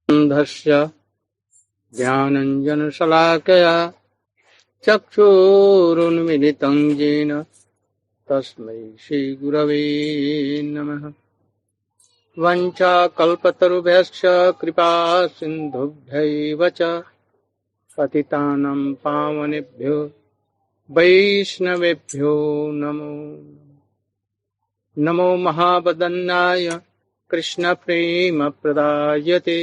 अन्धस्य ज्ञानाञ्जनशलाकया चक्षुरुन्मिलितं येन तस्मै श्रीगुरवे नमः। वञ्चाकल्पतरुभ्यश्च कृपा सिन्धुभ्यैव च पतितानां पावनेभ्यो वैष्णवेभ्यो नमो नमो महावदन्नाय कृष्णप्रेमप्रदायते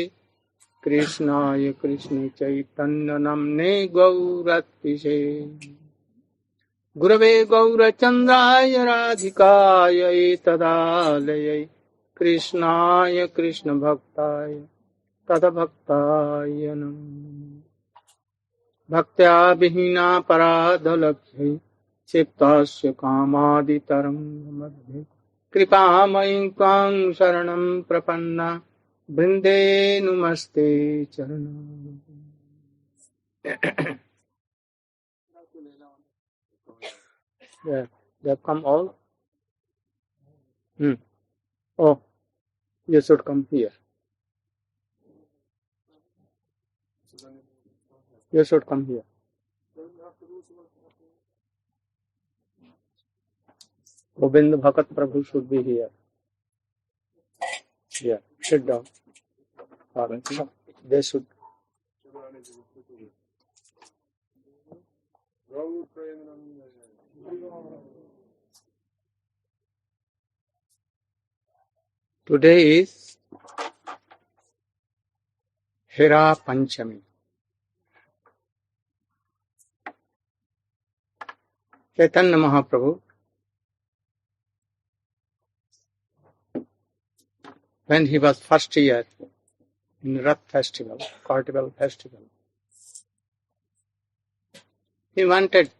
कृष्णाय कृष्णचैतन्यनाम्ने गौरतिशे गुरवे गौरचन्द्राय राधिकायै तदालयै कृष्णाय कृष्णभक्ताय तद्भक्ताय नमः। भक्त्या विहीना पराधलक्ष्यै क्षिप्तस्य कामादितरङ्गमध्ये कृपामयीं त्वां शरणं प्रपन्ना वृन्दे नुमस्ते चरणम्। Yeah, they have come all. Oh, you should come here. You should come here. Govind Bhagat Prabhu should be here. Yeah, sit down. They should. Today is Hera Pancami. Chaitanya Mahaprabhu, when he was first year in Rath festival, Carnival festival, he wanted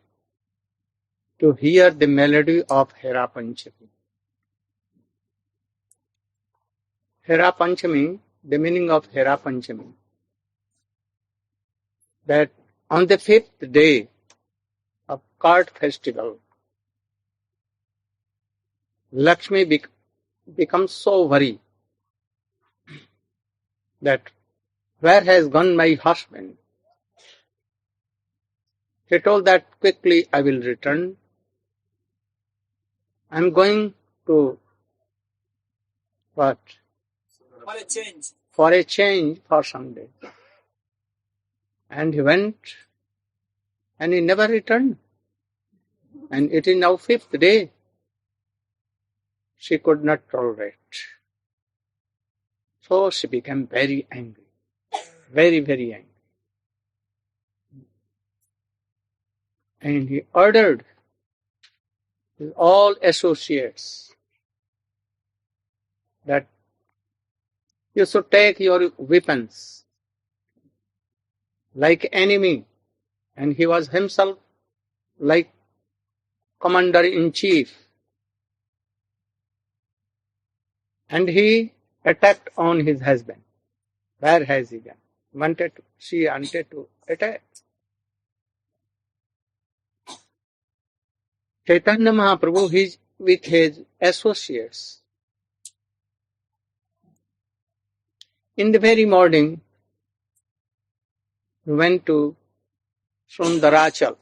to hear the melody of Hera Pancami. Hera Pancami, the meaning of Hera Pancami, that on the 5th day of cart festival, Lakshmi becomes so worried that where has gone my husband? He told that quickly I will return. I am going to what? For a change for some day. And he went and he never returned. And it is now 5th day. She could not tolerate. So she became very angry. Very, very angry. And he ordered his all associates that you should take your weapons like enemy. And he was himself like commander-in-chief. And he attacked on his husband. Where has he gone? She wanted to attack. Chaitanya Mahaprabhu, with his associates, in the very morning, he went to Sundarachal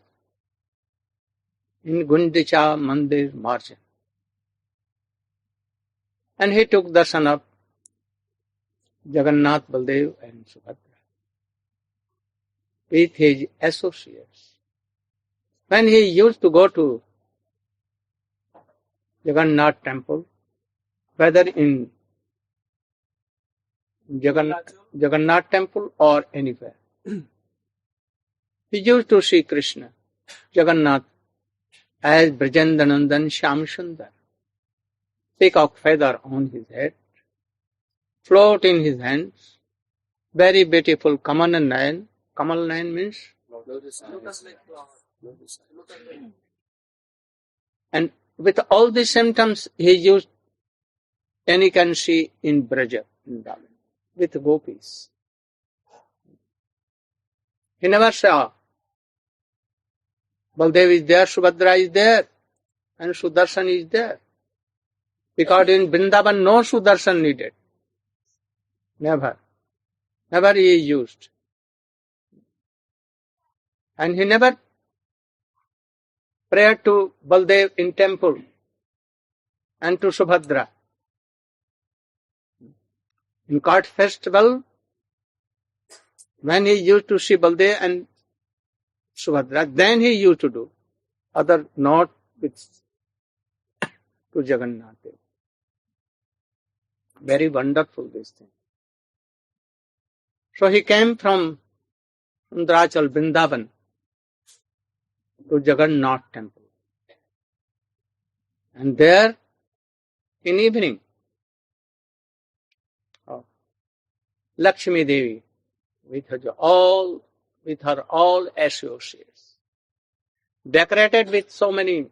in Gundicha Mandir margin. And he took darshan of Jagannath, Baldev and Subhadra with his associates. When he used to go to Jagannath temple, whether in Jagannath temple or anywhere, he used to see Krishna, Jagannath, as Brajendanandan Shyam Sundar, peacock feather on his head, float in his hands, very beautiful Kamal Nayan. Kamal Nayan means? And with all these symptoms, he used, and you can see in Braja, in Daman, with gopis. He never saw Baldev is there, Subhadra is there, and Sudarshan is there. Because in Vrindavan, no Sudarshan needed. Never. Never he used. And he never prayed to Baldev in temple and to Subhadra. In Kart festival, when he used to see Baldev and Subhadra, then he used to do. Other not with to Jagannath. Very wonderful this thing. So he came from Sundarachal, Vrindavan to Jagannath temple. And there, in evening, Lakshmi Devi, with her all associates, decorated with so many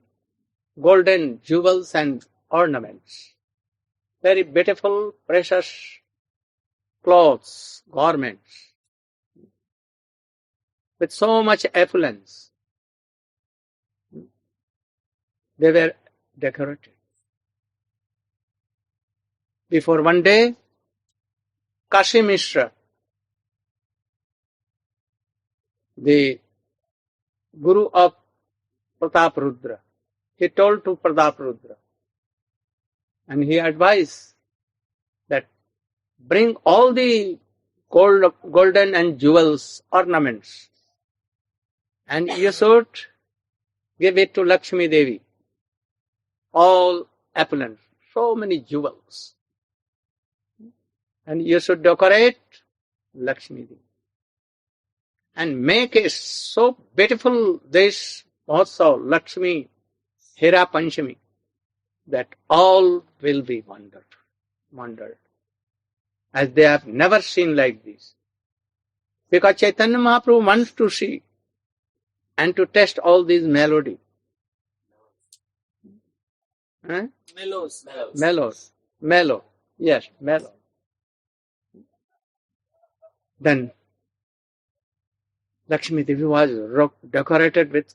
golden jewels and ornaments, very beautiful, precious clothes, garments, with so much affluence. They were decorated. Before one day, Kashi Mishra, the guru of Prataparudra, he told to Prataparudra, and he advised that bring all the golden and jewels, ornaments, and you should give it to Lakshmi Devi. All opulent, so many jewels. And you should decorate Lakshmi Devi. And make it so beautiful, this also Lakshmi, Hera Pancami, that all will be wondered, as they have never seen like this. Because Chaitanya Mahaprabhu wants to see and to test all these melody. Mellow. Yes, mellow. Then Lakshmi Devi was decorated with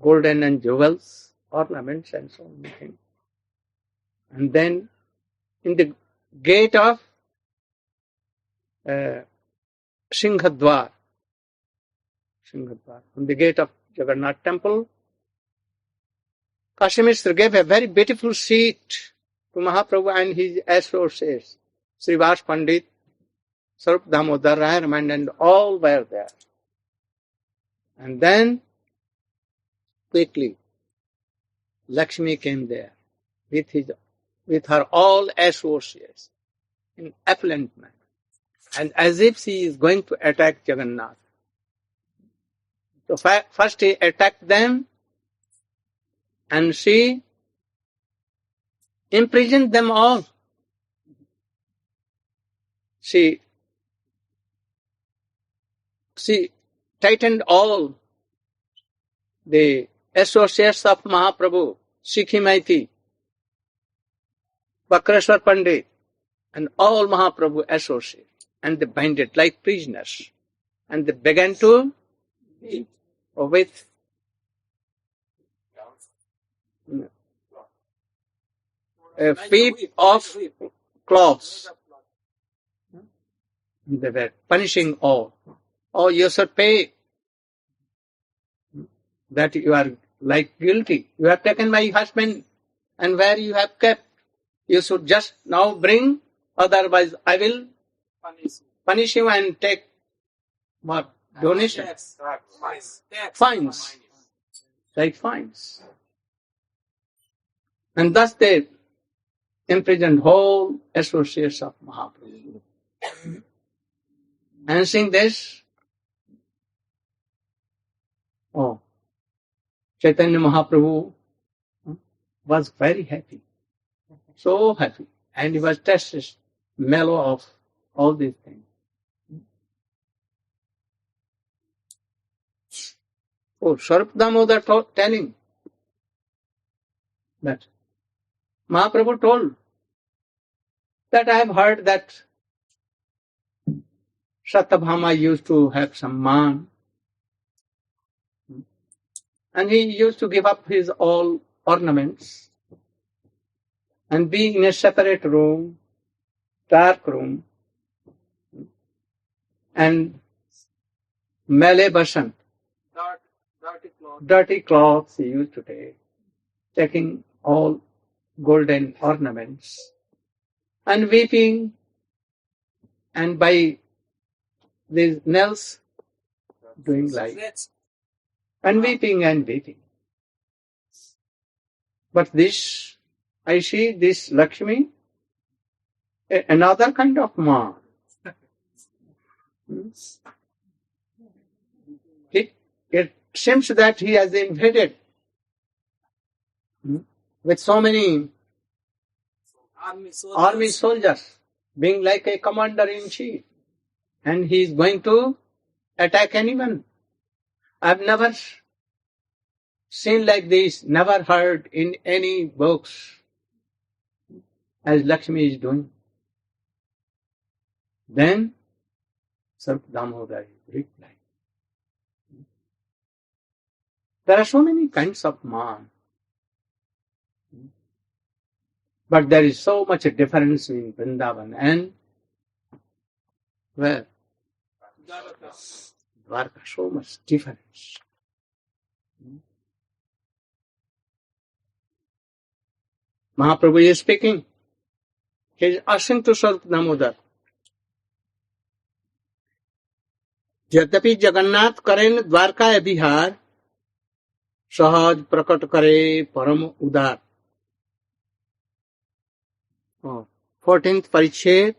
golden and jewels, ornaments and so many things. And then in the gate of Singhadwar, on the gate of Jagannath temple, Kashi Mishra gave a very beautiful seat to Mahaprabhu and his associates, Srivasa Pandita, Svarupa Damodara Srivasa, and all were there. And then, quickly, Lakshmi came there with her all associates in affluent manner, and as if she is going to attack Jagannath. So first he attacked them, and she imprisoned them all. She tightened all the associates of Mahaprabhu, Sikhi Maiti, Bakreshwar Pandit, and all Mahaprabhu associates, and they binded like prisoners. And they began to with a feet of cloths. They were punishing all. Oh, you should pay. That you are like guilty. You have taken my husband, and where you have kept, you should just now bring, otherwise I will punish you and take what? Donation? Fines. Like fines. And thus they imprisoned whole associates of Mahaprabhu. And seeing this, Chaitanya Mahaprabhu was very happy. So happy. And he was tested, mellow of all these things. Svarupa Damodara telling that Mahaprabhu told that I have heard that Satyabhama used to have some man, and he used to give up his all ornaments and be in a separate room, dark room, and Meye Basant, dirty cloths he used to take, taking all golden ornaments, and weeping, and by these nails doing like, and weeping and weeping. But this, I see this Lakshmi, another kind of ma. It seems that he has invaded with so many army soldiers, being like a commander-in-chief, and he is going to attack anyone. I've never seen like this, never heard in any books as Lakshmi is doing. Then Svarupa Damodara replied, there are so many kinds of man, but there is so much a difference in Vrindavan and where? Dwarka, so much difference. Mahaprabhu is speaking. He is asking to Svarupa Damodara, यद्यपि जगन्नाथ करें द्वारका बिहार सहज प्रकट करे परम उदार. 14th परिच्छेद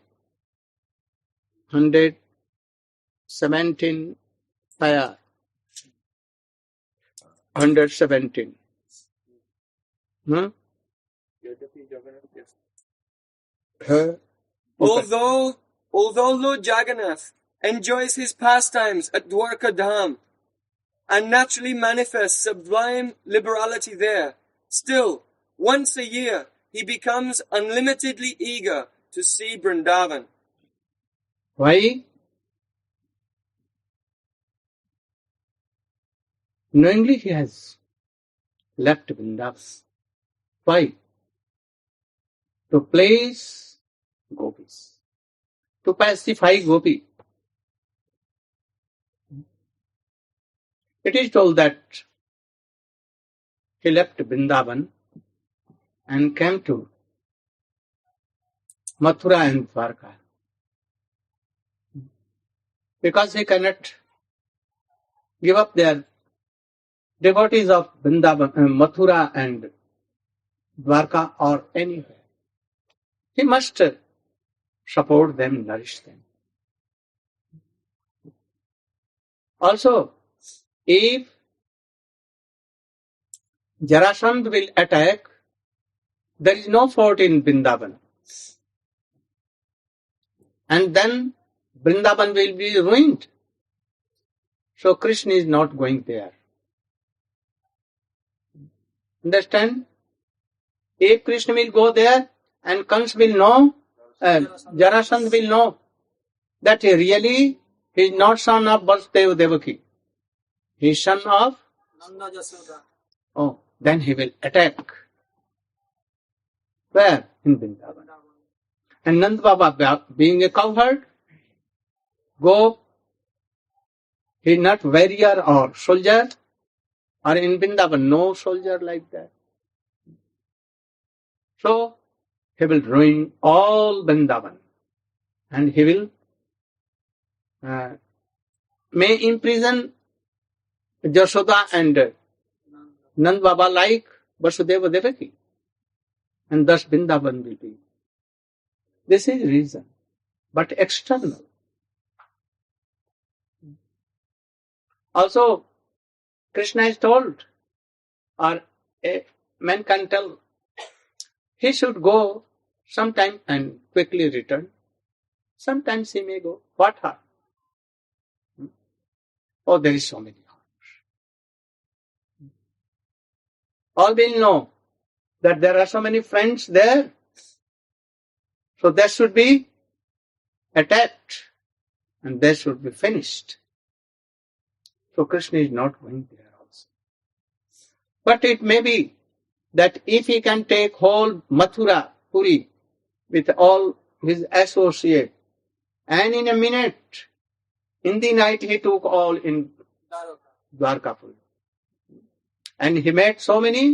117 pair 117. Although Lord Jagannath enjoys his pastimes at Dwarka Dham and naturally manifests sublime liberality there, still, once a year, he becomes unlimitedly eager to see Vrindavan. Why? Knowingly he has left Vrindavan. Why? To please gopis, to pacify gopi. It is told that he left Vrindavan and came to Mathura and Dwarka because he cannot give up their devotees of Vrindavan, Mathura and Dwarka or anywhere. He must support them, nourish them. Also, if Jarasandha will attack, there is no fort in Vrindavan. And then Vrindavan will be ruined. So Krishna is not going there. Understand? If Krishna will go there and Kansa will know, Jarasandha will know that he really is not son of Vasudeva Devaki. He is son of Nanda Jasoda. Oh, then he will attack. Where? In Vrindavan. And Nanda Baba, being a cowherd, go, he is not warrior or soldier, or in Vrindavan, no soldier like that. So, he will ruin all Vrindavan. And he will may imprison Jasoda and Nand Baba like Vasudeva Devaki. And thus Vrindavan will be. This is reason. But external. Also, Krishna is told, or a man can tell, he should go sometime and quickly return. Sometimes he may go. What harm? Oh, there is so many harms. All will know that there are so many friends there. So that should be attacked and that should be finished. So Krishna is not going there also. But it may be that if he can take whole Mathura, Puri, with all his associates, and in a minute In the night he took all in Dwarkapur. And he made so many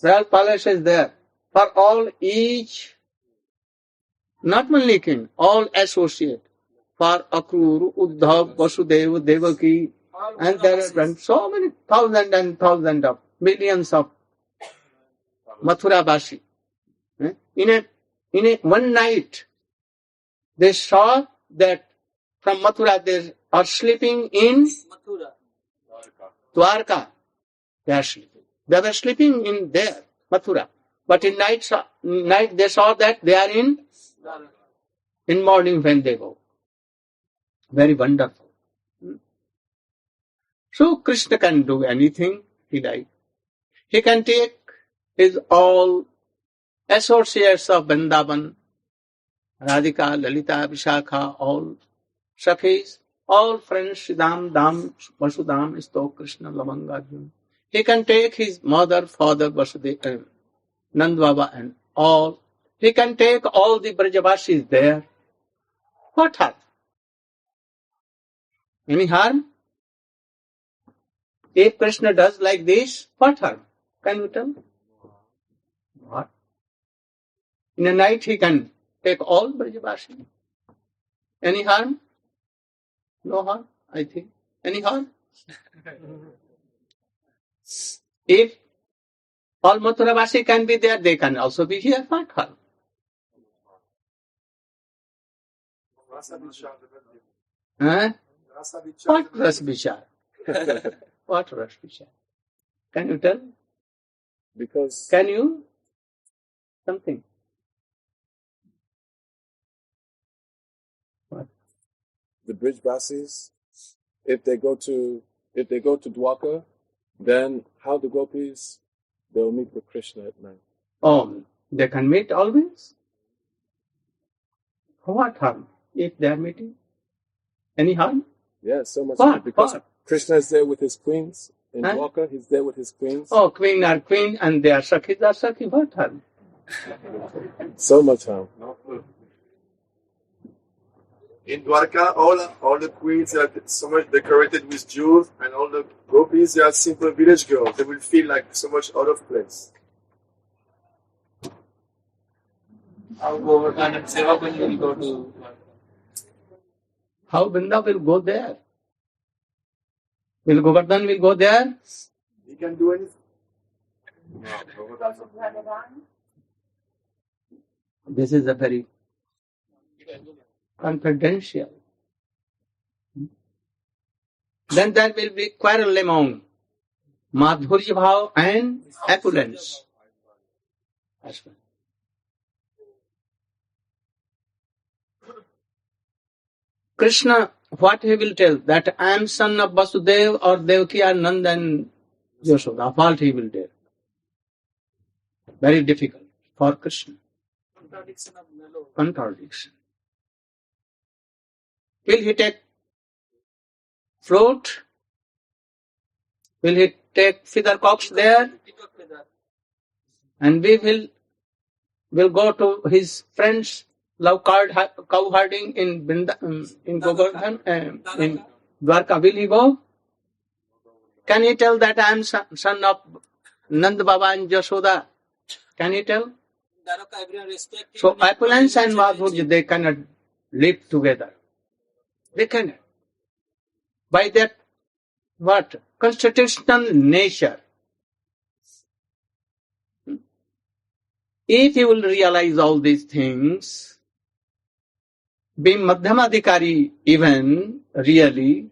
royal palaces there. For all each, not only king, all associate. For Akrur, Uddhav, Vasudeva, Devaki, and there are so many thousands of millions of Mathura Bashi. In a one night, they saw that from Mathura they are sleeping in Dwarka. They are sleeping. They were sleeping in there, Mathura. But in night they saw that they are in morning when they go. Very wonderful. So Krishna can do anything he likes. He can take his all associates of Vrindavan, Radhika, Lalita, Vishakha, all Sakhis, all friends, Sridham, Dham, Vasudham, Stok, Krishna, Lavanga, Arjuna. He can take his mother, father, Vasudeva, Nand Baba and all. He can take all the Brajavasis there. What harm? Any harm? If Krishna does like this, what harm? Can you tell? What? In a night he can take all Brajavasis. Any harm? No harm, I think. Any harm? If all Mathuravasi can be there, they can also be here. What harm? Huh? What Ras Vichar? What Ras Vichar? Can you tell? Because Can you? Something. What? the Brijbasis, if they go to Dwarka, then how the gopis they'll meet with Krishna at night. Oh, they can meet always? What harm if they are meeting? Any harm? Yeah, so much What? because What? Krishna is there with his queens in Huh? Dwarka. He's there with his queens. Oh, queen are queen and they are Sakhis are Sakhi. What harm? So much harm. In Dwarka, all the queens are so much decorated with jewels, and all the gopis, they are simple village girls. They will feel like so much out of place. How Govardhan and Sevakun will go to... How Vrinda will go there? Will Govardhan will go there? He can do anything. This is a very confidential. Then there will be quarrel among Madhurya Bhav and opulence. As well. Krishna, what he will tell? That I am son of Vasudeva or Devaki or Nanda and Yashoda. What he will tell? Very difficult for Krishna. Contradiction. Will he take flute? Will he take feather cocks there? And we will go to his friends cow herding in Govardhan, in Dwarka. Will he go? Can he tell that I am son of Nand Baba and Jashoda? Can he tell? So opulence and Madhurya, they cannot live together. They cannot. By that, what? Constitutional nature. If you will realize all these things, be Madhyamadhikari even, really,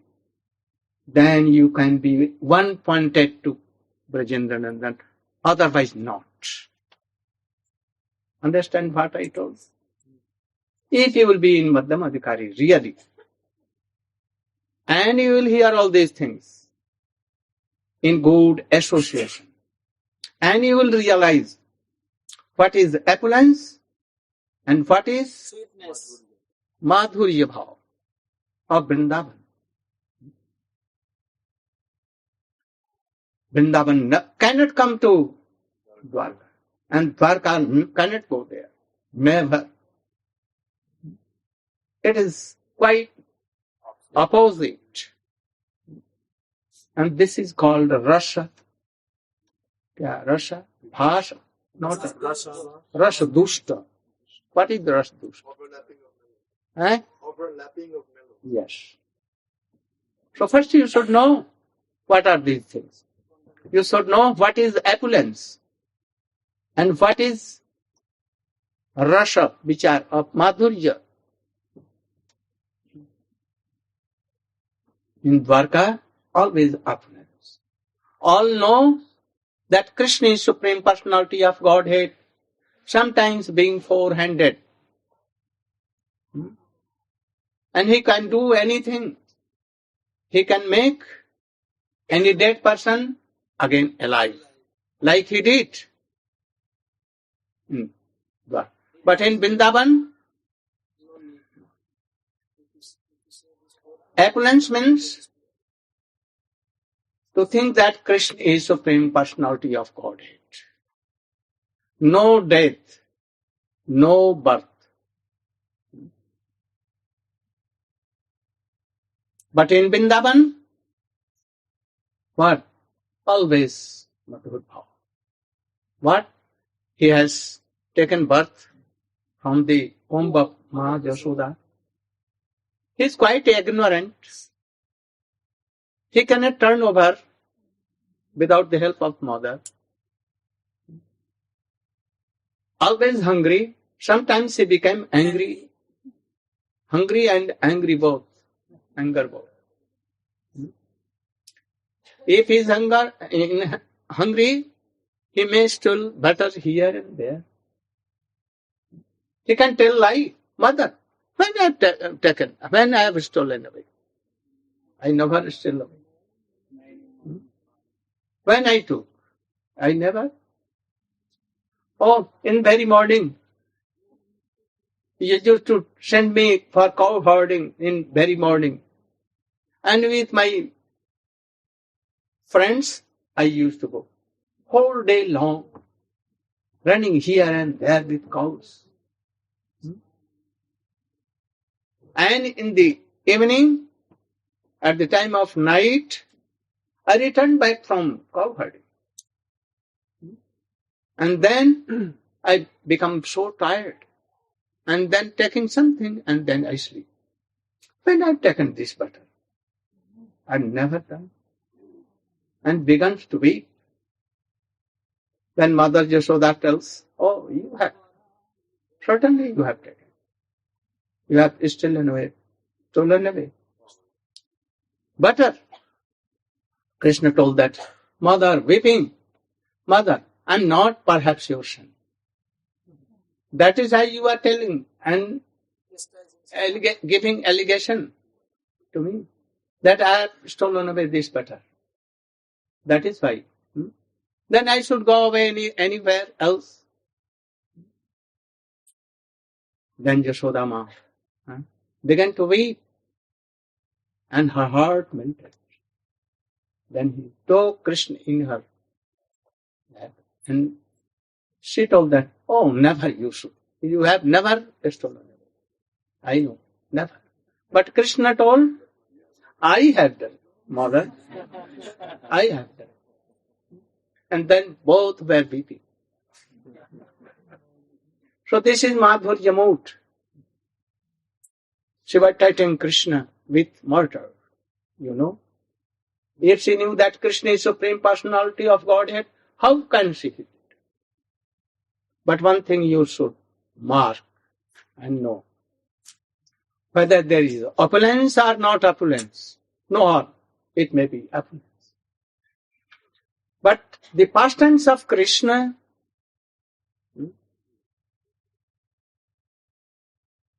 then you can be one pointed to Brajendra Nandan, otherwise not. Understand what I told? If you will be in Madhyamadhikari, really, and you will hear all these things in good association, and you will realize what is opulence and what is Sweetness. Madhurya Bhav of Vrindavan. Vrindavan cannot come to Dwarka, and Dwarka cannot go there. Never. It is quite opposite. And this is called Rasa. Yeah, Rasa, Bhasha, not Rasa Dushta. What is Rasa Dushta? Overlapping of mellow. Eh? Overlapping of mellow. Yes. So first you should know what are these things. You should know what is opulence and what is Rasa, which are of Madhurya. In Dwarka, always opulence. All know that Krishna is Supreme Personality of Godhead, sometimes being four-handed. And he can do anything. He can make any dead person again alive, like he did. But in Vrindavan, opulence means to think that Krishna is Supreme Personality of Godhead. No death, no birth. But in Vrindavan, what? Always Madhur Bhava. What? He has taken birth from the womb of Ma Yashoda. He is quite ignorant. He cannot turn over without the help of mother. Always hungry. Sometimes he became angry. Hungry and angry both. Anger both. If he is hungry, he may steal butter here and there. He can tell lie. Mother, when I have taken, when I have stolen away. I never steal away. When I took, I never. Oh, in very morning, he used to send me for cow herding in very morning. And with my friends, I used to go whole day long, running here and there with cows. And in the evening, at the time of night, I returned back from cow herding. And then I become so tired. And then taking something, and then I sleep. When I've taken this butter, I've never done. And begins to weep. When Mother Yashoda tells, oh, you have. Certainly you have taken. You have stolen away. Butter. Krishna told that, Mother, weeping, Mother, I'm not perhaps your son. That is why you are telling and giving allegation to me that I have stolen away this butter. That is why. Then I should go away anywhere else. Then Yashoda Ma began to weep and her heart melted. Then he took Krishna in her lap and she told that, oh, never you should. You have never stolen away. I know, never. But Krishna told, I have done, Mother. I have done. And then both were weeping. So this is Madhurya mood. She was treating Krishna with murder, you know. If she knew that Krishna is Supreme Personality of Godhead, how can she hit it? But one thing you should mark and know. Whether there is opulence or not opulence, nor it may be opulence. But the pastimes of Krishna,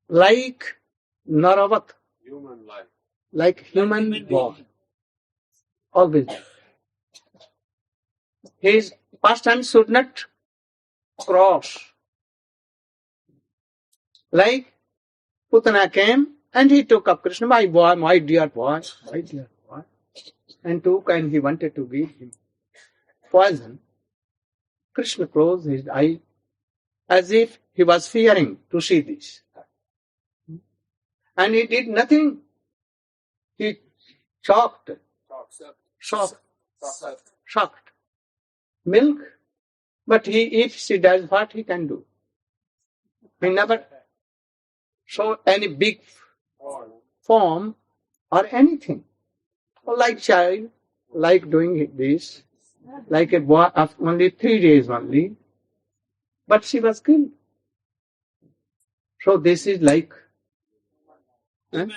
like Naravat, Human life. like human born, always. His pastimes should not cross. Like Putana came and he took up Krishna, my boy, my dear boy, and took and he wanted to give him poison. Krishna closed his eye as if he was fearing to see this. And he did nothing. He shocked milk, but if she does what he can do. He never show any big form or anything. Like child, like doing this, like a boy of only 3 days only, but she was killed. So this is like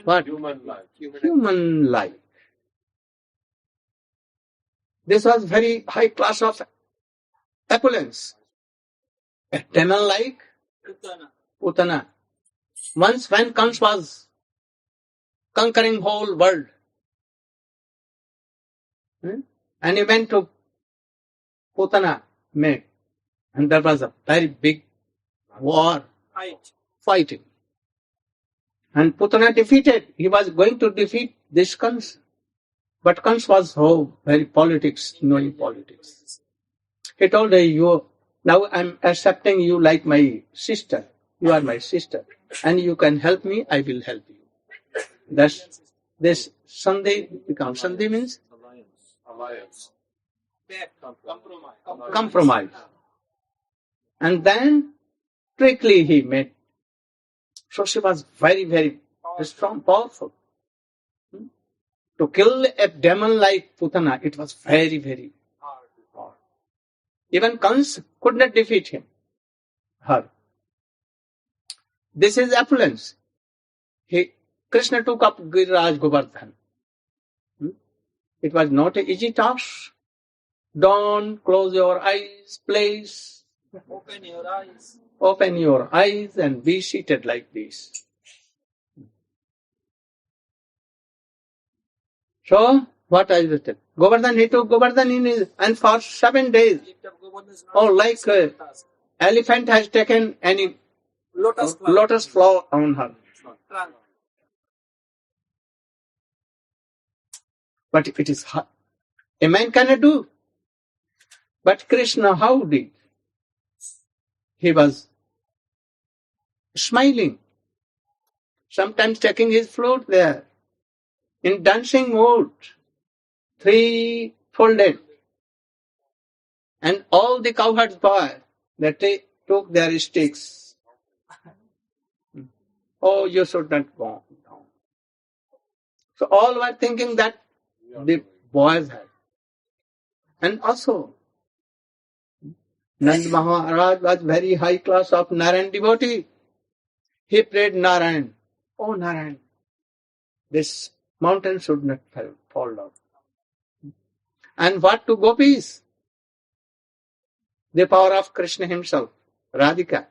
what? Human life. This was very high class of opulence. A demon like Putana. Once when Kans was conquering whole world, and he went to Putana, and there was a very big war, fighting. And Putana defeated. He was going to defeat this Kans. But Kans was very knowing politics. He told her, now I'm accepting you like my sister. You are my sister. And you can help me, I will help you. Thus, this Sandhi becomes. Sandhi means? Alliance. Compromise. And then, strictly he made. So she was very, very strong, powerful. To kill a demon like Putana, it was very, very hard. Even Kans could not defeat her. This is affluence. Krishna took up Giriraj Govardhan. It was not an easy task. Don't close your eyes, please. Open your eyes. Open your eyes and be seated like this. So, what I written? Govardhan, he took Govardhan in his, and for 7 days, like elephant has taken any lotus flower on her. But it is hard. A man cannot do. But Krishna, how did? He was smiling, sometimes taking his flute there, in dancing mood, 3 folded. And all the cowherds boy, that they took their sticks. Oh, you should not go down. So all were thinking that the boys had. And also, Nand Maharaj was very high class of Narayan devotee. He prayed Narayan. Oh Narayan, this mountain should not fall down. And what to gopis? The power of Krishna himself, Radhika.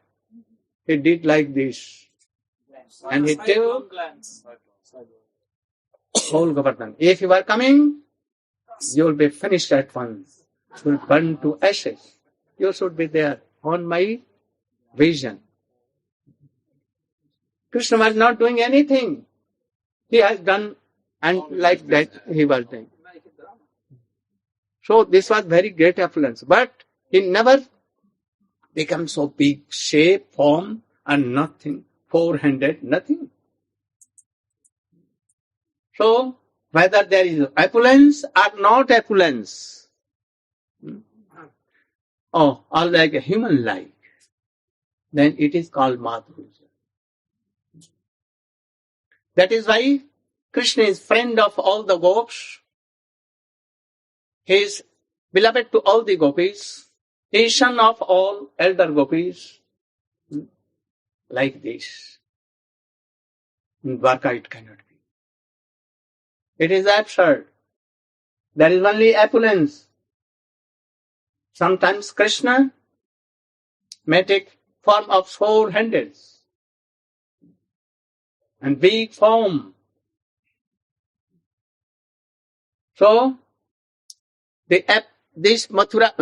He did like this. And he took whole Govardhan. If you are coming, you will be finished at once. You will burn to ashes. You should be there on my vision. Krishna was not doing anything. He has done, and like that he was doing. So this was very great affluence. But he never became so big, shape, form, and nothing. 400, nothing. So, whether there is opulence or not opulence, or like a human life, then it is called Madhurya. That is why Krishna is friend of all the gopis. He is beloved to all the gopis. He is son of all elder gopis. Like this. In Dwarka it cannot be. It is absurd. There is only opulence. Sometimes Krishna may take form of 400s and big form. So, this Mathura,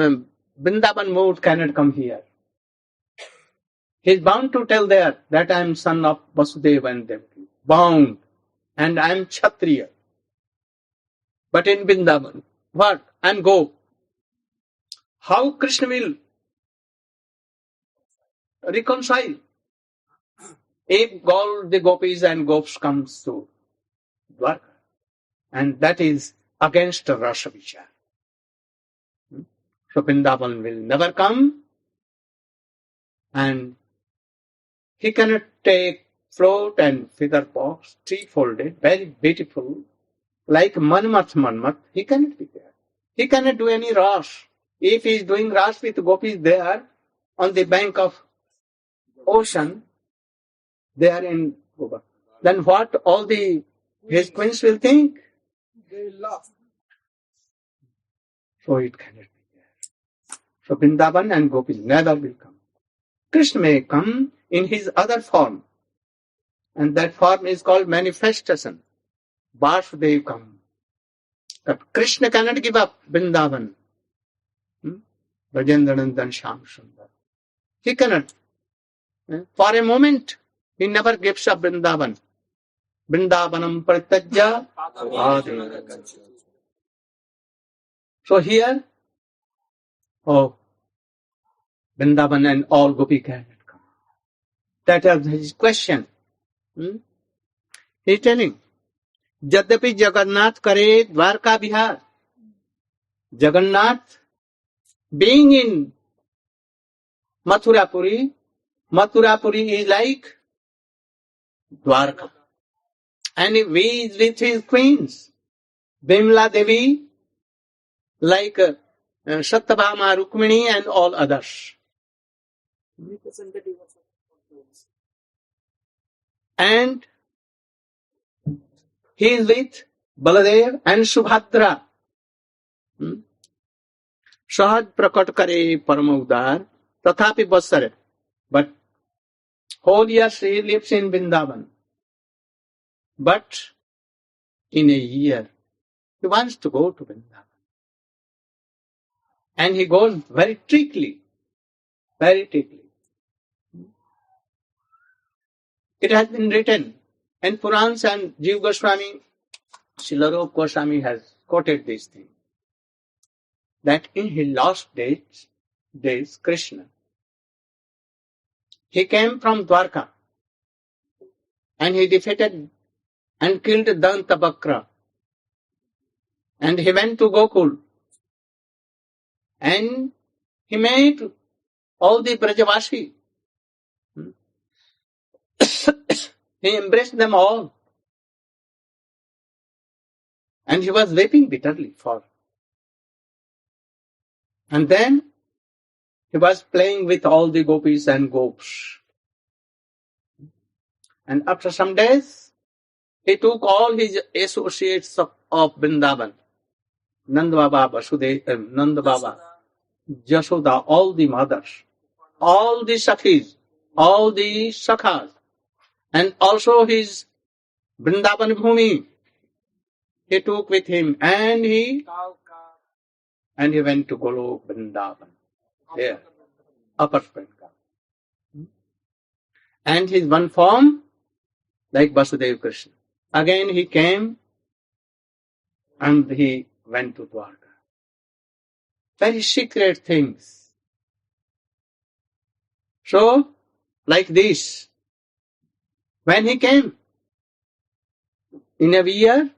Vrindavan mood cannot come here. He is bound to tell there that I am son of Vasudeva and Devaki. Bound. And I am Kshatriya. But in Vrindavan, what? I am Gop. How Krishna will reconcile if all the gopis and gops comes to Dwarka? and that is against Rasa Vichar. So Vrindavan will never come, and he cannot take float and feather box, three-folded, very beautiful, like Manmath, he cannot be there. He cannot do any ras. If he is doing ras with gopis there on the bank of ocean, they are in Goba, then what all his queens will think? They laugh. So it cannot be there. So Vrindavan and gopis never will come. Krishna may come in his other form, and that form is called manifestation. Vasudev come. But Krishna cannot give up Vrindavan. Brajendranandan Sham Sundar. He cannot. For a moment, he never gives up Vrindavan. Vrindavanam Pratajya. So here, Vrindavan and all gopi cannot come. That is his question. He is telling, Yadyapi Jagannath kare Dwarka Bihar. Jagannath, being in Mathurapuri is like Dwarka. And he is with his queens. Bimla Devi, like Satyabhama, Rukmini and all others. And he is with Baladev and Subhadra. Sahaj prakat kare paramudar tathapi basare. But whole year he lives in Vrindavan. But in a year, he wants to go to Vrindavan. And he goes very trickily. Very trickily. It has been written in Purans, and Jiva Goswami, Srila Goswami has quoted this thing, that in his last days, Krishna, he came from Dwarka and he defeated and killed Dantabakra, and he went to Gokul and he made all the Brajavasi. He embraced them all. And he was weeping bitterly for. And then he was playing with all the gopis and gops. And after some days, he took all his associates of Vrindavan, Nanda Baba, Vasudev, Nanda Baba, Jashoda, all the mothers, all the Sakhis, all the Sakhas, and also his Vrindavan Bhumi, he took with him, and he went to Golok Vrindavan, there, Upper Springa. And his one form, like Vasudeva Krishna. Again he came, and he went to Dwarka. Very secret things. So, like this, when he came, in a year,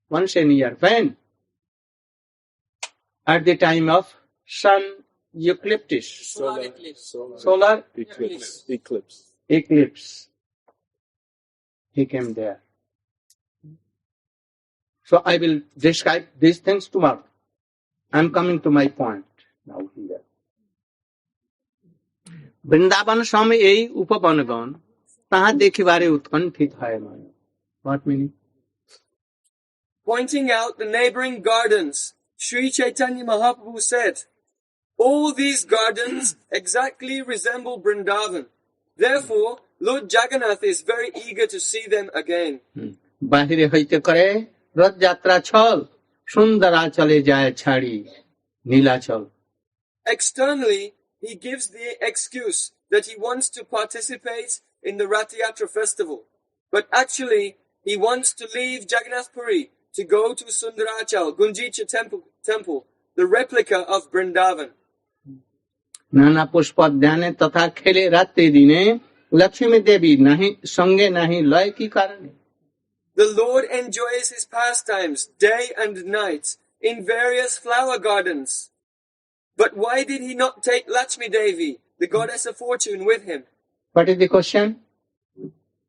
once in a year, when? At the time of sun eclipse. Solar eclipse. He came there. So I will describe these things tomorrow. I am coming to my point now here. Vrindavan Swami ei upabanagan taha dekhibare utkanthit hai man. What meaning? Pointing out the neighboring gardens, Sri Chaitanya Mahaprabhu said, all these gardens exactly resemble Vrindavan. Therefore, Lord Jagannath is very eager to see them again. Bahire hoite kare rath jatra chal sundara chale jaye chhadi nilachal. Externally, he gives the excuse that he wants to participate in the Rath Yatra festival. But actually, he wants to leave Jagannath Puri to go to Sundarachal, Gunjicha temple, the replica of Vrindavan. नाना पुष्पोद्याने तथा खेले रात्रि दिने लक्ष्मी देवी नहीं संगे नहीं लय की कारण. The Lord enjoys his pastimes day and night in various flower gardens. But why did he not take Lakshmi Devi, the goddess of fortune, with him? What is the question?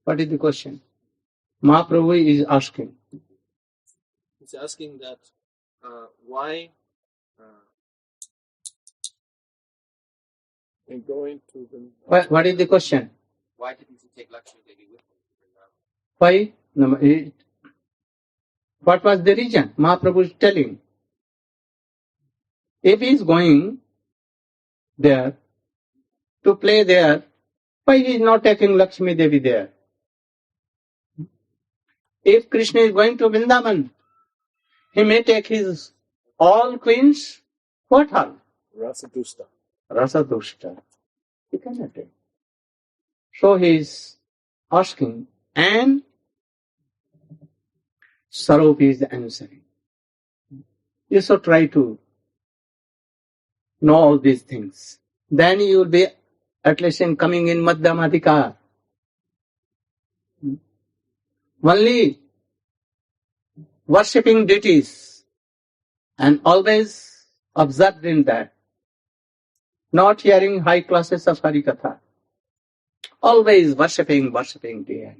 What is the question? Mahaprabhu is asking. He's asking that why in going to the What is the question? Why didn't he take Lakshmi Devi with him to Vrindavan? Why? No, what was the reason? Mahaprabhu is telling. If he is going there to play there, why he is not taking Lakshmi Devi there? If Krishna is going to Vrindavan, he may take his all queens. What all? Rasadusta. Rasadusta. He cannot take. So he is asking, and Svarupa is answering. You should try to know all these things. Then you will be at least coming in Madhyamadhika. Only worshipping deities and always observed in that. Not hearing high classes of Harikatha. Always worshipping day and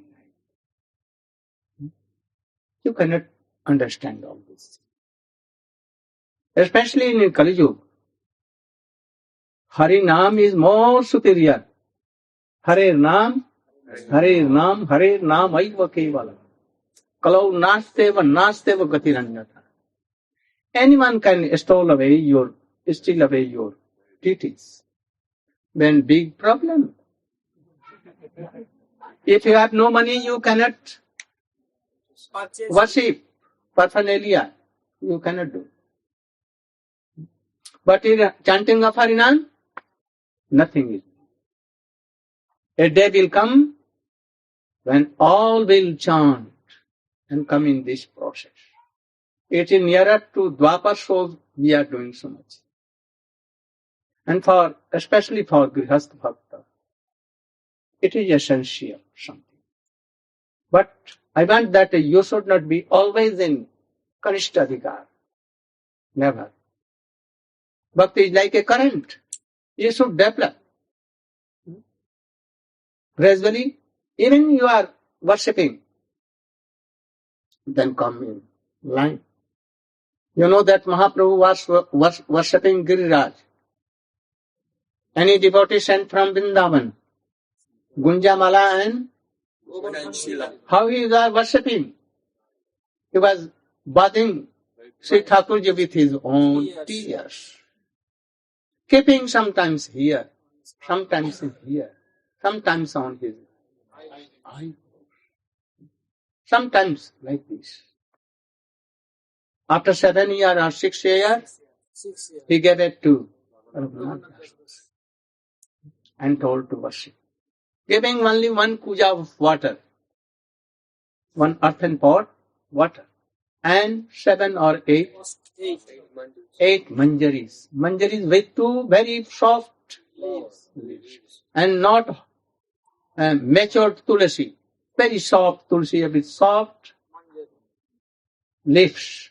night. You cannot understand all this. Especially in Kali Yuga. Hari Naam is more superior. Hare Naam, aiva kevala. Kalau nasteva gatiranyata. Anyone can steal away your deities. Then big problem. If you have no money, you cannot worship paraphernalia. You cannot do. But in chanting of Harinam, nothing is. A day will come when all will chant and come in this process. It is nearer to Dwapar, so we are doing so much. And especially for Grihastha Bhakta, it is essential something. But I want that you should not be always in Kanishtadhikar. Never. Bhakti is like a current. You should develop. Gradually, even you are worshipping, then come in line. You know that Mahaprabhu was worshipping Giriraj. Any devotee sent from Vrindavan, Gunjamala and how he was worshipping? He was bathing Sri Thakurji with his own tears. Keeping sometimes here, sometimes here, sometimes on his eyebrows, sometimes like this. After 7 years or 6 years, he gave it to and told to worship. Giving only one kuja of water, one earthen pot, water, and 7 or 8 manjaris. Manjaris with 2 very soft leaves. And not matured tulsi. Very soft tulsi with soft leaves.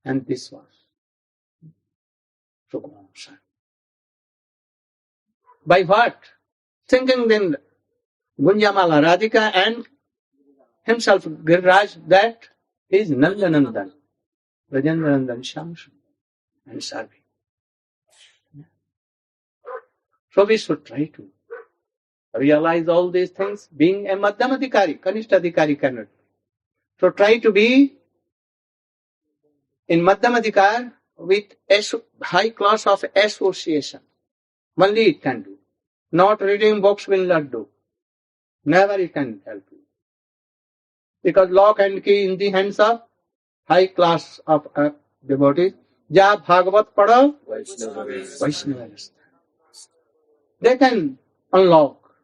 And this was Sukha. By what? Thinking then Gunjamala Radhika and himself Giriraj that he is Nandanandan, Brajendranandan Shamsun and serving. So we should try to realize all these things. Being a Madhyamadhikari, Kanishtadhikari cannot. So try to be in Madhyamadhikar with high class of association. Only it can do. Not reading books will not do. Never it can help you. Because lock and key in the hands of high class of devotees. Ja Bhagavat Pada Vaishnava. They can unlock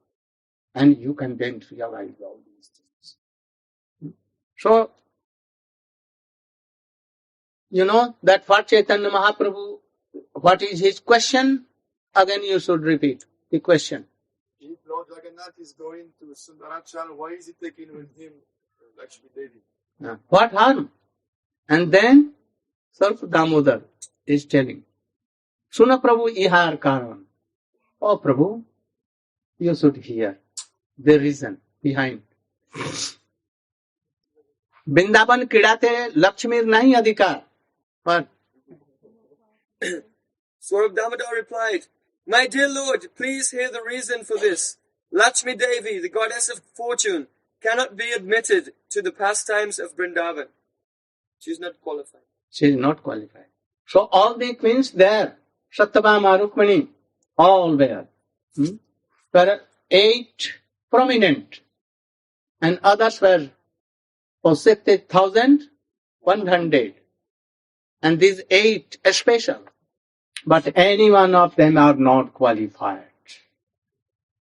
and you can then realize all these things. So, you know that for Chaitanya Mahaprabhu, what is his question? Again you should repeat the question. If Lord Jagannath is going to Sundarachal, why is he taking with him Lakshmi Devi. What harm? And then Svarupa Damodara is telling, Suna Prabhu ihar karan. Oh Prabhu, you should hear the reason behind. Vrindavan kidate Lakshmi nahi adhikar. But Svarupa Damodara replied, "My dear Lord, please hear the reason for this. Lakshmi Devi, the goddess of fortune, cannot be admitted to the pastimes of Vrindavan. She is not qualified." she is not qualified. So all the queens there, Satyabhama, Rukmini, all were. There are 8 prominent and others were 60,100. And these 8 special. But any one of them are not qualified.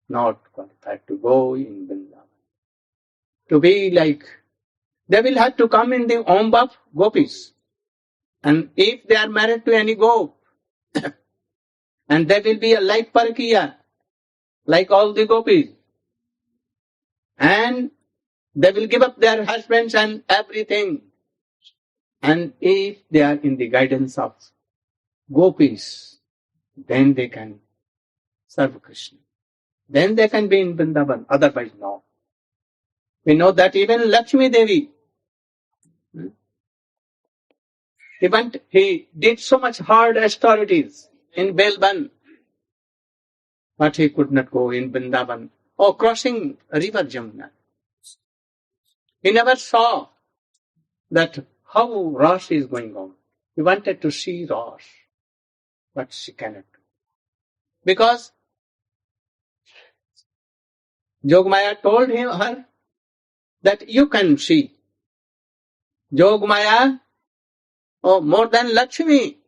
Not qualified to go in Vrindavan. To be like, they will have to come in the home of gopis. And if they are married to any gop, and they will be a like parakiya, like all the gopis. And they will give up their husbands and everything. And if they are in the guidance of gopis, then they can serve Krishna. Then they can be in Vrindavan, otherwise no. We know that even Lakshmi Devi, he did so much hard austerities in Belban, but he could not go in Vrindavan or crossing river Jamuna. He never saw that how Ras is going on. He wanted to see Ras, but she cannot. Because Jogmaya told her that you can see. Jogmaya, more than Lakshmi,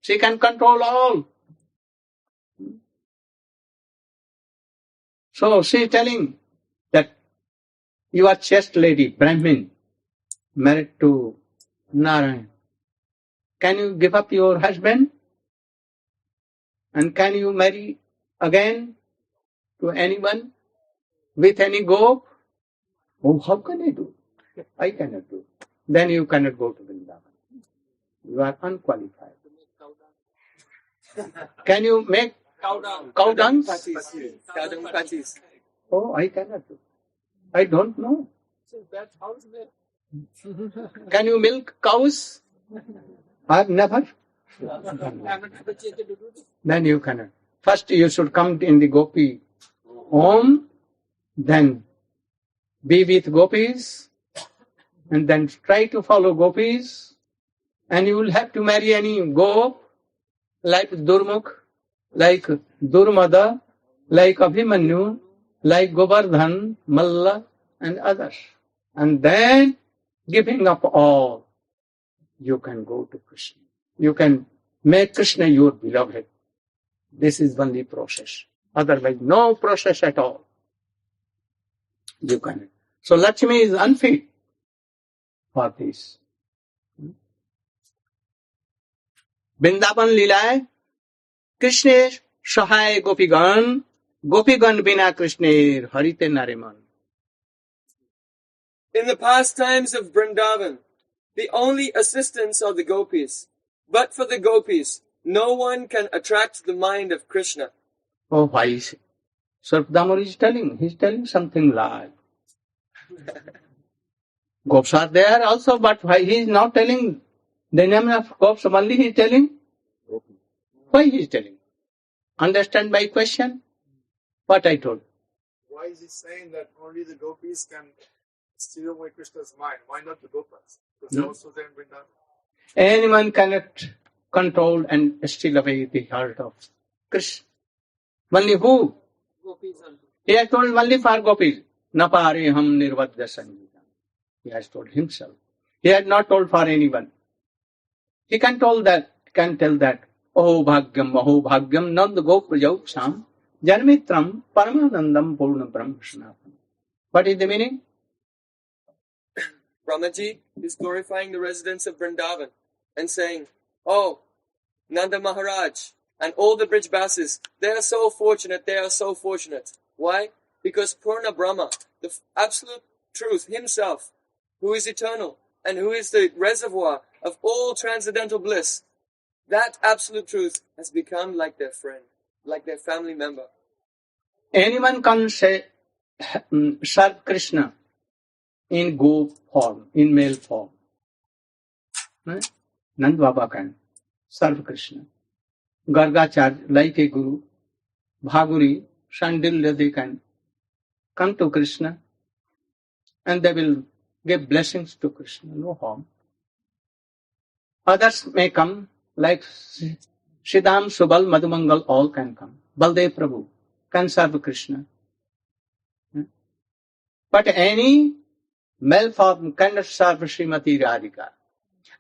she can control all. So she is telling that you are chaste lady, Brahmin, married to Narayan. Can you give up your husband? And can you marry again to anyone with any gop? Oh, how can I do? I cannot do. Then you cannot go to Vrindavan. You are unqualified. Can you make cow dung? Patties. Oh, I cannot do. I don't know. Can you milk cows? I've never. Then you cannot. First you should come in the gopi home, then be with gopis, and then try to follow gopis, and you will have to marry any gop, like Durmukh, like Durmada, like Abhimanyu, like Govardhan, Malla, and others. And then, giving up all, you can go to Krishna. You can make Krishna your beloved. This is only process. Otherwise, no process at all. You can. So Lakshmi is unfit for this. Vrindavan Leela, Krishna Sahai Gopigan, Gopigan Bina Krishna Harite Nariman. In the pastimes of Vrindavan, the only assistants are the gopis. But for the gopis, no one can attract the mind of Krishna. Oh, why is it? Svarupa Damodara is telling. He's telling something like. Gops are there also, but why he is not telling the name of gops? Only he is telling. Why he is telling? Understand my question? What I told. Why is he saying that only the gopis can steal away Krishna's mind? Why not the gopas? Because they're also there in Vrindavan. Anyone cannot control and steal away the heart of Krishna. Only who? He has told only for gopis. Napare ham nirvadya sangeetam. He has told himself. He had not told for anyone. He can tell that. Aho bhagyam nand goprajauksam janmitram paramanandam purna brahmashanatam. What is the meaning? Brahmaji is glorifying the residents of Vrindavan and saying, "Oh, Nanda Maharaj and all the Brijbasis, they are so fortunate, they are so fortunate." Why? Because Purna Brahma, the absolute truth himself, who is eternal and who is the reservoir of all transcendental bliss, that absolute truth has become like their friend, like their family member. Anyone can say, serve Krishna in go form, in male form. Right? Nand Baba can serve Krishna. Gargacharya, like a guru, Bhaguri, Shandilya, they can come to Krishna and they will give blessings to Krishna, no harm. Others may come, like Siddham, Subal, Madhumangal, all can come. Baldev Prabhu can serve Krishna. But any male form cannot serve Srimati Radhika.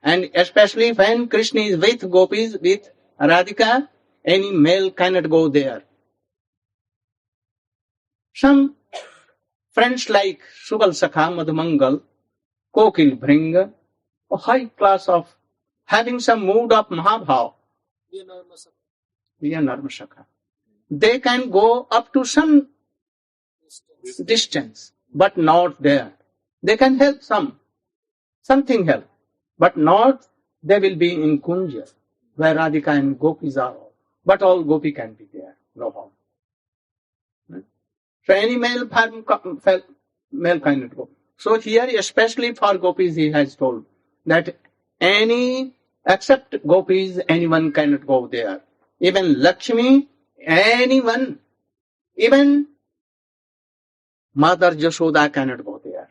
And especially when Krishna is with gopis, with Radhika, any male cannot go there. Some friends like Subal Sakha, Madhumangal, Kokil bring a high class of having some mood of Mahabhav. Narmasakha. They can go up to some distance, but not there. They can help something help, but not they will be in Kunja, where Radhika and gopis are all. But all gopi can be there, no harm. Right? So any male cannot go. So here, especially for gopis, he has told that except gopis, anyone cannot go there. Even Lakshmi, anyone, even Mother Jashoda cannot go there.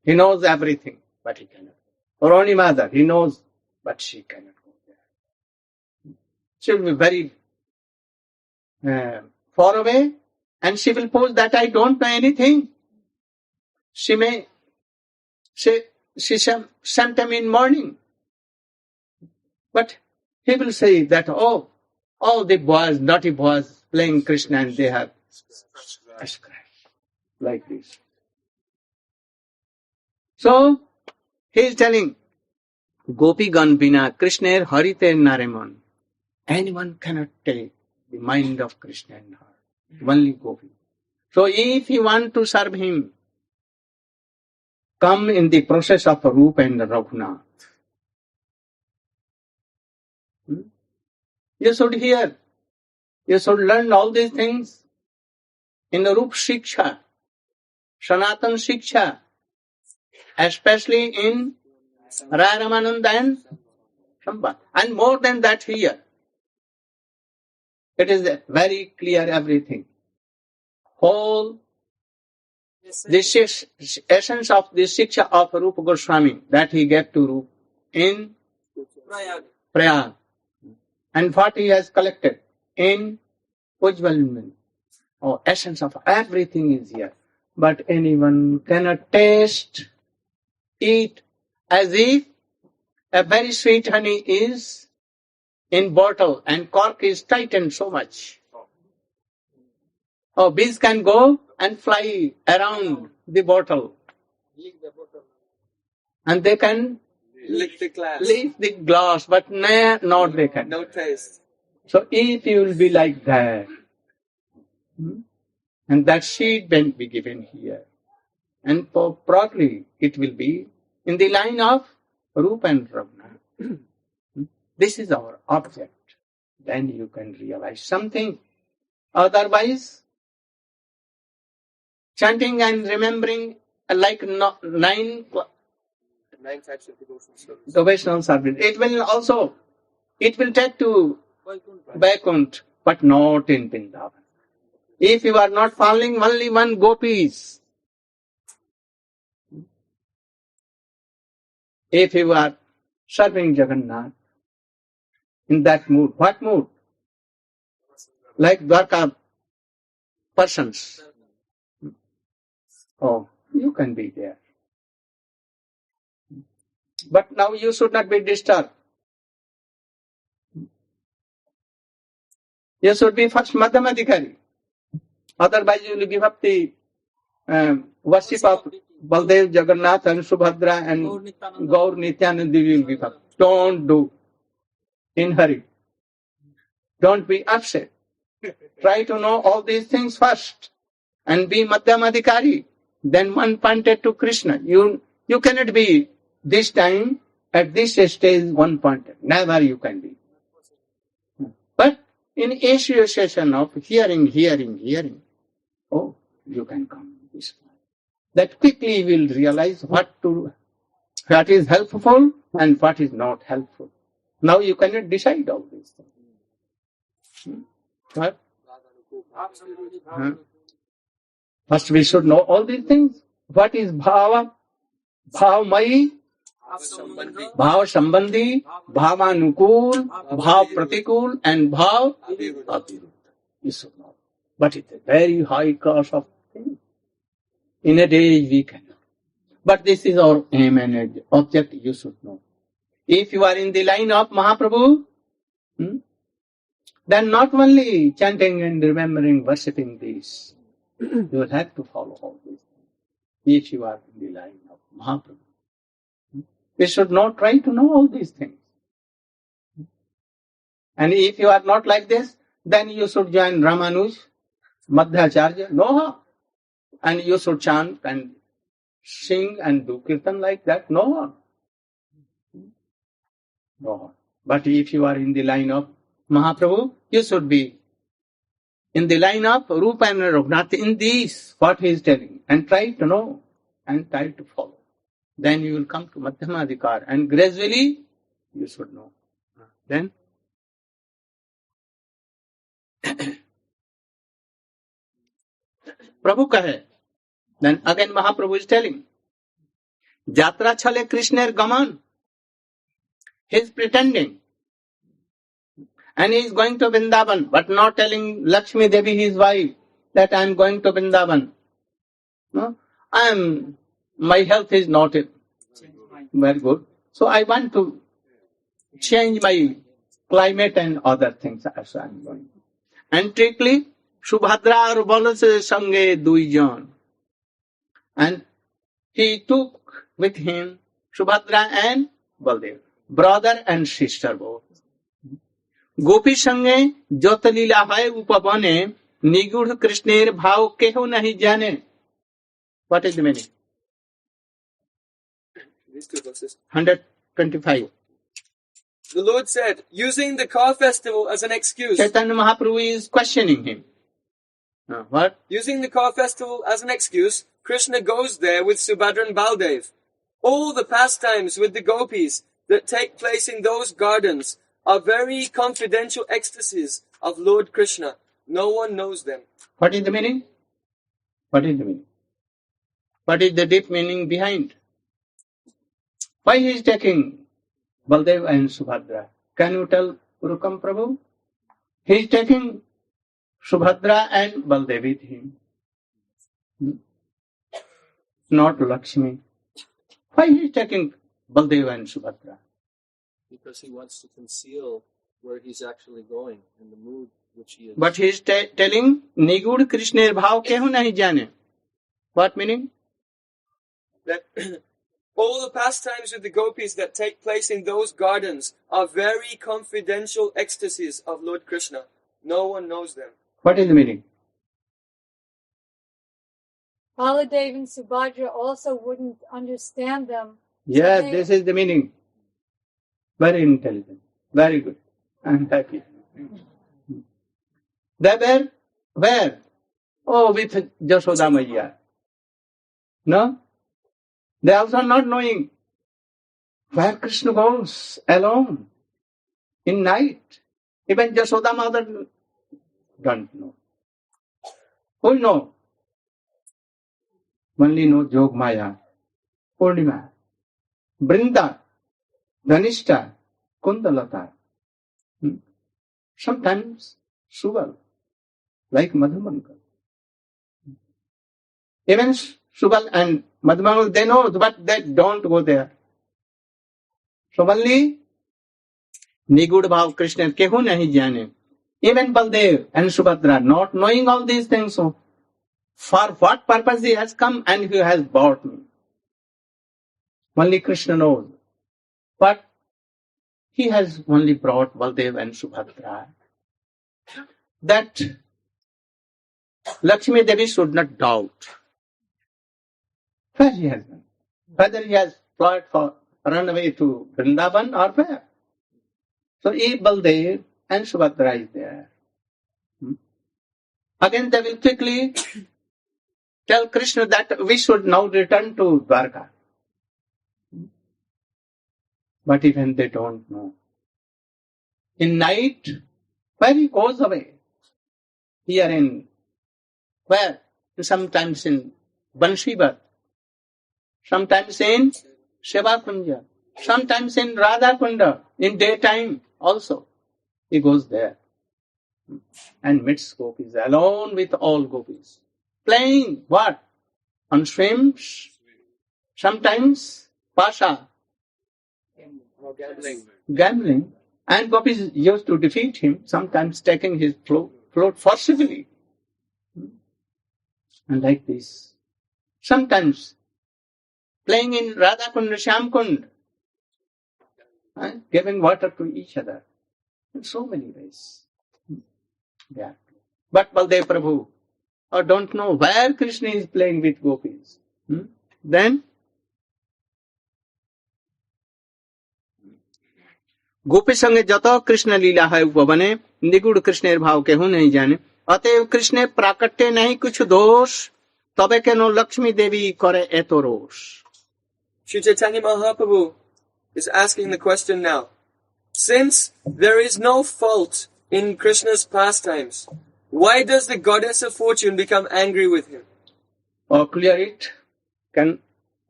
He knows everything, but he cannot. Or only Mother, he knows, but she cannot go there. She will be very far away, and she will pose that I don't know anything. She may say, sometime in morning, but he will say that, all the boys, naughty boys, playing Krishna and they have ascribed like this. So, he is telling, Gopi Gan Bina, Krishna Harite Naraman. Anyone cannot take the mind of Krishna and her. Only Gopi. So, if you want to serve him, come in the process of Rupa and Raghunath. You should hear. You should learn all these things in the Rup Shiksha, Sanatan Shiksha, especially in Raya Ramananda and Sambha. And more than that here. It is very clear everything. Whole the essence of the Shiksha of Rupa Goswami that he gave to Rupa in Prayag. And what he has collected in Ujjval. Essence of everything is here. But anyone cannot taste, eat, as if a very sweet honey is in bottle and cork is tightened so much. Bees can go and fly around the bottle. And they can lick the glass, but not they can. No taste. So if you will be like that, and that seed will be given here, and properly it will be in the line of Rupa and Raghunath. This is our object. Then you can realize something. Otherwise, chanting and remembering like nine types of devotional service. Devotional service. It will take to Vaikuntha, but not in Vrindavan. If you are not following only one gopis, if you are serving Jagannath in that mood, what mood? Like Dwarka persons. You can be there. But now you should not be disturbed. You should be first Madhyamadikari. Otherwise you will give up the worship of Baldev, Jagannath and Subhadra and Gaur Nityananda you will give up. Don't do in hurry. Don't be upset. Try to know all these things first and be Madhyamadikari. Then one pointed to Krishna. You cannot be this time, at this stage, one pointed. Never you can be. But in association of hearing, oh, you can come this way. That quickly you will realize what is helpful and what is not helpful. Now you cannot decide all these things. What? First we should know all these things. What is bhava? Bhav Meye, Bhav Sambandhi, Bhavanukul, Bhav Pratikul, and Bhav Abhiruddha. You should know. But it's a very high class of things. In a day we cannot. But this is our aim and object, you should know. If you are in the line of Mahaprabhu, then not only chanting and remembering, worshipping these, you will have to follow all these things. If you are in the line of Mahaprabhu, we should not try to know all these things. And if you are not like this, then you should join Ramanuj, Madhyacharya, no harm. And you should chant and sing and do kirtan like that, no harm. No harm. But if you are in the line of Mahaprabhu, you should be in the line of Rupa and Raghunath, in these, what he is telling, and try to know and try to follow. Then you will come to Madhyamadhikar, and gradually you should know. Then Prabhu kahe. Then again Mahaprabhu is telling, Jatra chale Krishner gaman. He is pretending. And he is going to Vrindavan, but not telling Lakshmi Devi, his wife, that I am going to Vrindavan. No? My health is not very good. So I want to change my climate and other things as I am going. And trickley, Subhadra or Balasa Sange Duijan. And he took with him Subhadra and Baldev, brother and sister both. गोपी संगे जोत लीला है उपवने निगूढ़ कृष्णेर भाव केहो नहीं जाने. What is the meaning? 125. The Lord said, using the car festival as an excuse. Chaitanya Mahaprabhu is questioning him. What? Using the car festival as an excuse, Krishna goes there with Subhadra and Baldev. All the pastimes with the gopis that take place in those gardens are very confidential ecstasies of Lord Krishna. No one knows them. What is the meaning? What is the meaning? What is the deep meaning behind? Why he is taking Baldev and Subhadra? Can you tell Urukam Prabhu? He is taking Subhadra and Baldev with him. Not Lakshmi. Why he is taking Baldev and Subhadra? Because he wants to conceal where he's actually going in the mood which he is. But he is telling Nigud Krishner bhav kehu nahi jane. What meaning? That all the pastimes with the gopis that take place in those gardens are very confidential ecstasies of Lord Krishna. No one knows them. What is the meaning? Baladev and Subhadra also wouldn't understand them. Yes, this is the meaning. Very intelligent. Very good. I am happy. They were where? Oh, with Jashoda Maya. No? They also not knowing where Krishna goes alone in night. Even Jashoda mother don't know. Who know? Only know Jog Maya, Purnima, Brinda, Dhanishta, Kundalata. Sometimes Subal, like Madhumangal. Even Subal and Madhumangal, they know, but they don't go there. So only Nigud Bhav Krishna kehu nahi jane. Even Baldev and Subhadra, not knowing all these things, so for what purpose he has come and he has brought me. Only Krishna knows. But he has only brought Baldev and Subhadra. That Lakshmi Devi should not doubt. Where he has gone. Whether he has fled for run away to Vrindavan or where. So if Baldev and Subhadra is there, again they will quickly tell Krishna that we should now return to Dwarka. But even they don't know. In night, where he goes away. Here in, where? Sometimes in Banshivar, sometimes in Shiva Kunja, sometimes in Radha Kunda, in daytime also. He goes there and meets gopis, alone with all gopis. Playing what? On swims, sometimes pasha, gambling. And gopis used to defeat him, sometimes taking his float forcibly. And like this. Sometimes playing in Radha Kund, Shyam Kund, giving water to each other. In so many ways. Yeah. But Baldev Prabhu don't know where Krishna is playing with gopis. Then गोपी संगे जत कृष्ण लीला है उपवने निगुड़ कृष्णेर भाव केहू नहीं जाने अतएव कृष्णे प्राकट्य नहीं कुछ दोष तबे केनो लक्ष्मी देवी करे एतो रोष. Sri Chaitanya Mahaprabhu is asking the question now. Since there is no fault in Krishna's pastimes, why does the goddess of fortune become angry with him? Oh, clear it. Can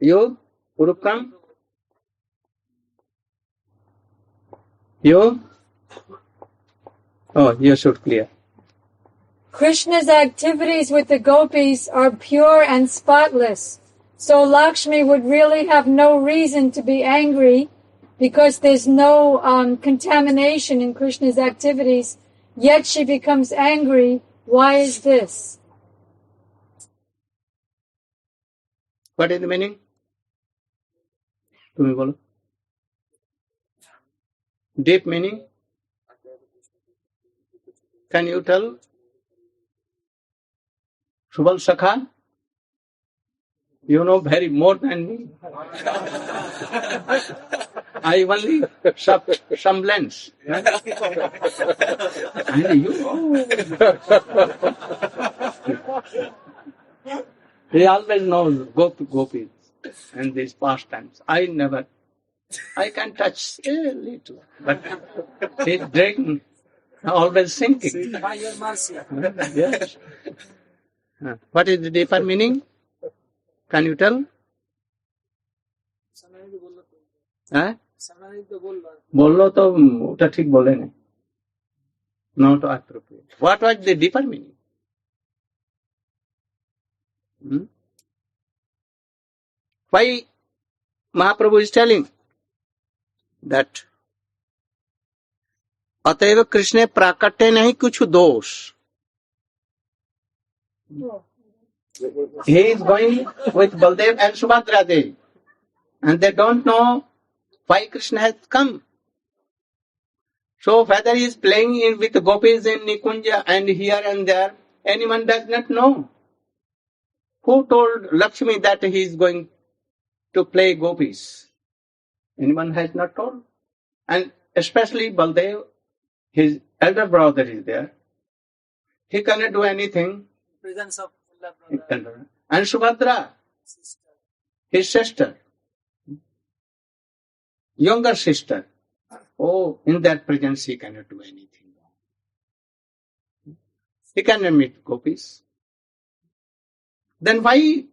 you, Urukam? You? Oh, you should clear. Krishna's activities with the gopis are pure and spotless. So Lakshmi would really have no reason to be angry because there's no contamination in Krishna's activities. Yet she becomes angry. Why is this? What is the meaning? Tumi bolo. Deep meaning? Can you tell? Subal Sakha? You know very more than me. I only semblance. And you know. He always knows gopis and these pastimes. I can touch a little, but he's dragging, always sinking. By your mercy. Yes. What is the deeper meaning? Can you tell? बोलो तो उटा ठीक बोले नहीं. Not appropriate. What was the deeper meaning? Why Mahaprabhu is telling that अतएव कृष्ण प्राकट्य नहीं कुछ दोष. He is going with Baldev and Subhadra Devi, and they don't know why Krishna has come. So whether he is playing in with gopis in Nikunja and here and there, anyone does not know. Who told Lakshmi that he is going to play gopis? Anyone has not told. And especially Baldev, his elder brother is there. He cannot do anything. Presence of brother. And Subhadra, his sister, younger sister. Oh, in that presence he cannot do anything. He cannot meet gopis. Then why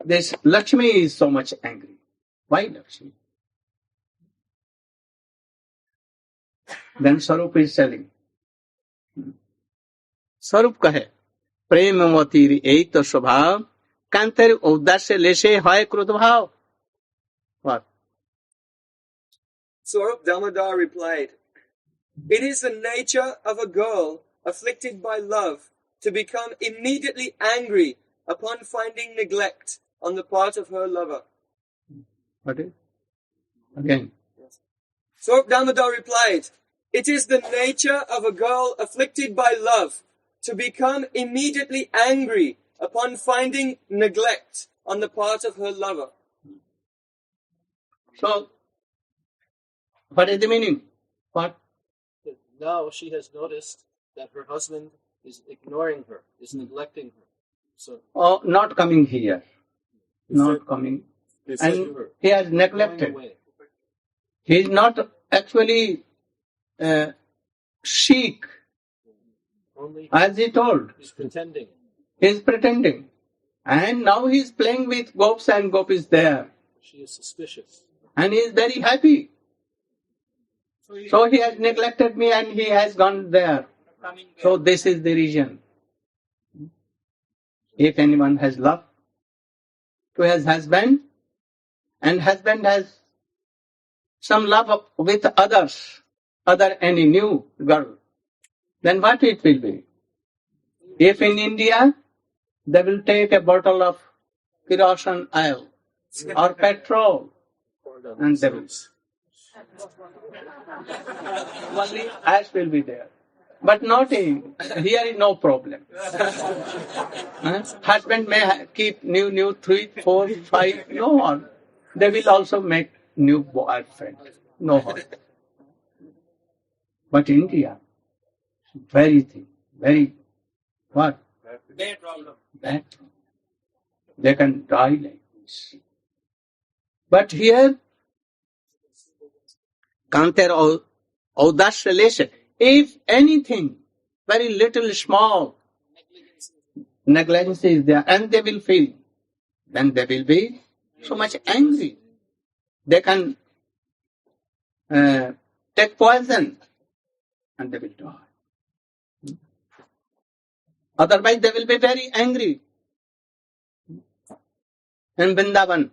this Lakshmi is so much angry? Why Lakshmi? Then Svarupa is telling. Svarup kahe, Premvati यही तो स्वभाव कांतर औदास्य लेसे है क्रोध भाव. What? Svarupa Damodara replied, "It is the nature of a girl afflicted by love to become immediately angry upon finding neglect on the part of her lover." What is? Again. Svarupa Damodara replied, "It is the nature of a girl afflicted by love to become immediately angry upon finding neglect on the part of her lover. So, what is the meaning? What? Now she has noticed that her husband is ignoring her, is neglecting her. So Oh, not coming here. Not coming. He said, And he has going neglected. away. He is not actually Sikh, Only as he told. he's pretending. He is pretending. And now he is playing with gopis and gopis there. She is suspicious. And he is very happy. So he has neglected me and he has gone there. So this is the reason. If anyone has love to his husband, and husband has some love with others, other any new girl, then what it will be? If in India, they will take a bottle of kerosene oil or petrol, and they will. Only ash will be there. But not in, here is no problem. Husband may keep new 3, 4, 5, no harm. They will also make new boyfriend, no harm. But India, very thing, very, what? Bad problem. Bad. They can die like this. But here, Kanter Audash relation. If anything, very little small negligence is there, and they will feel, then they will be so much angry. They can take poison, and they will die. Otherwise, they will be very angry. In Vrindavan,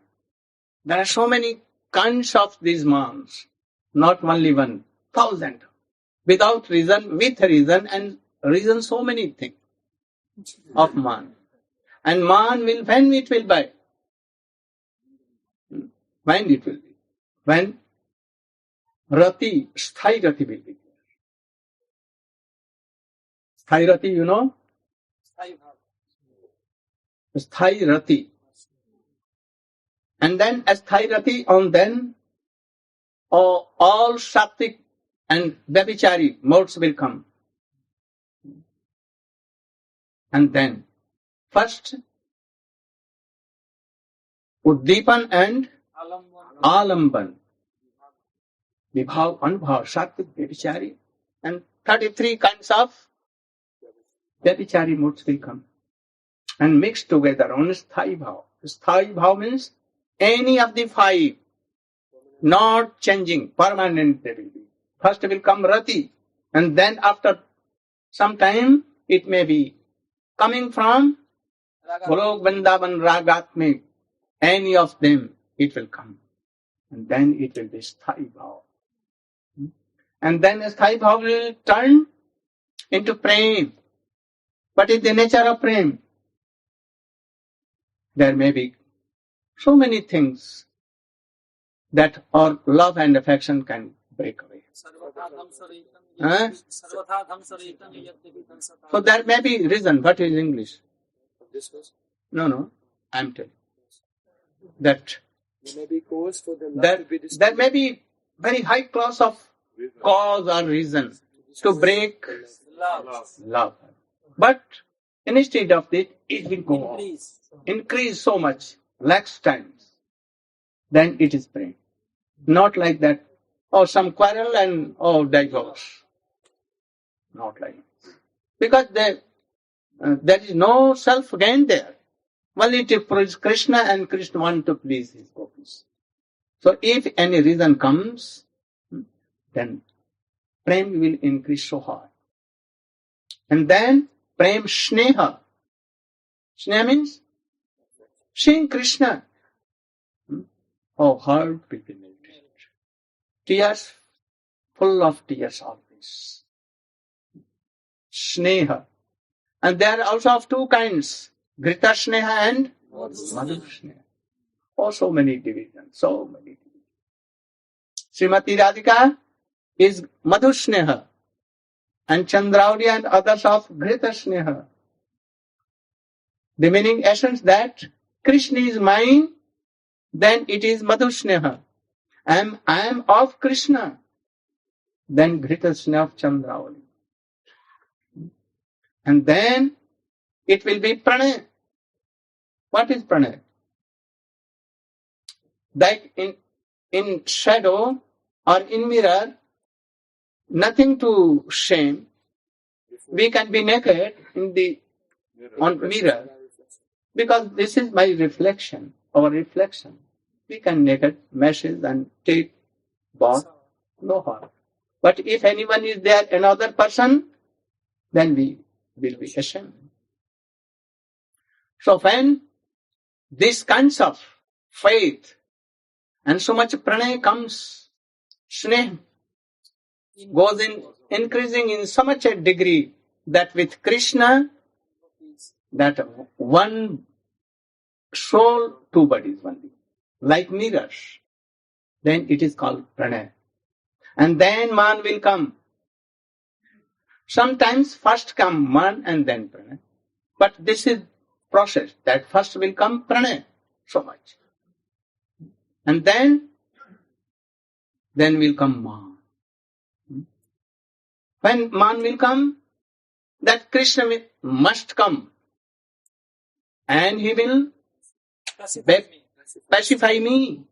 there are so many kinds of these moms, not only one, 1,000. Without reason, with reason, and reason so many things of man. And man will, when it will buy? When it will be? When Rati, Sthai Rati will be. Sthai Rati, you know? Sthai Rati. And then Sthai Rati on then, all Sattvic and Vyabhichari modes will come. And then, first, Uddipan and Alamban. Vibhav, Anubhav, Sattvic, Vyabhichari. And 33 kinds of Vyabhichari modes will come. And mixed together on Sthai Bhav. Sthai Bhav means any of the 5, not changing, permanent they will be. First will come Rati, and then after some time, it may be coming from Golok, Vrindavan, Ragatmik, any of them, it will come. And then it will be Sthai Bhav. And then Sthai Bhav will turn into Prem. What is the nature of Prem? There may be so many things that our love and affection can break away. So there may be reason. What is English? No, I'm telling. That There may be cause for the love to be destroyed. there may be very high class of cause or reason to break love. But instead of this, it will go on. Increase so much, lakhs times. Then it is praying. Not like that, some quarrel and divorce. Not like that. Because there is no self-gain there. Only it is Krishna, and Krishna wants to please his gopis. So if any reason comes, then prem will increase so high. And then prem sneha. Sneha means seeing Krishna. Heart will be melted. Tears, full of tears always. Sneha. And there are also of 2 kinds. Grita Sneha and Madhu Sneha. So many divisions, so many divisions. Srimati Radhika is Madhu Sneha, and Chandraudi and others of Grita Sneha. The meaning essence that Krishna is mine, then it is Madhusneha. I am of Krishna, then Ghritasneha of Chandravali. And then it will be Pranay. What is Pranay? Like in shadow or in mirror, nothing to shame. We can be naked on mirror because this is my reflection, our reflection. We can naked meshes and take bath, no harm. But if anyone is there, another person, then we will be ashamed. So when these kinds of faith and so much pranay comes, sneh goes in increasing in so much a degree that with Krishna, that one soul, two bodies only, like mirrors. Then it is called pranay. And then man will come. Sometimes first come man and then pranay. But this is process that first will come pranay, so much. And then will come man. When man will come, that Krishna must come. And he will pacify me.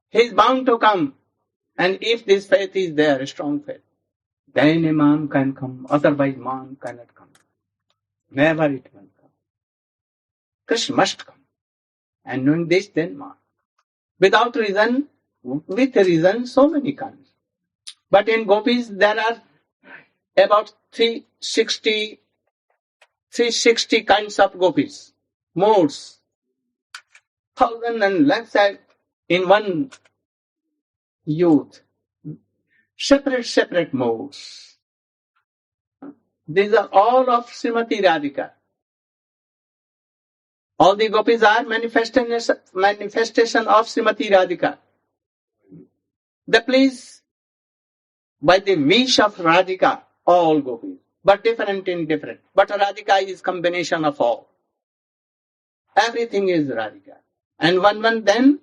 He is bound to come. And if this faith is there, a strong faith, then a man can come. Otherwise man cannot come. Never it will come. Krishna must come. And knowing this, then man. Without reason, with reason, so many kinds. But in gopis, there are about 360 kinds of gopis. Modes. 1,000 and lakhs in one youth. Separate modes. These are all of Srimati Radhika. All the gopis are manifestation of Srimati Radhika. They please by the wish of Radhika, all gopis, but different in different. But Radhika is combination of all. Everything is Radhika. And one then,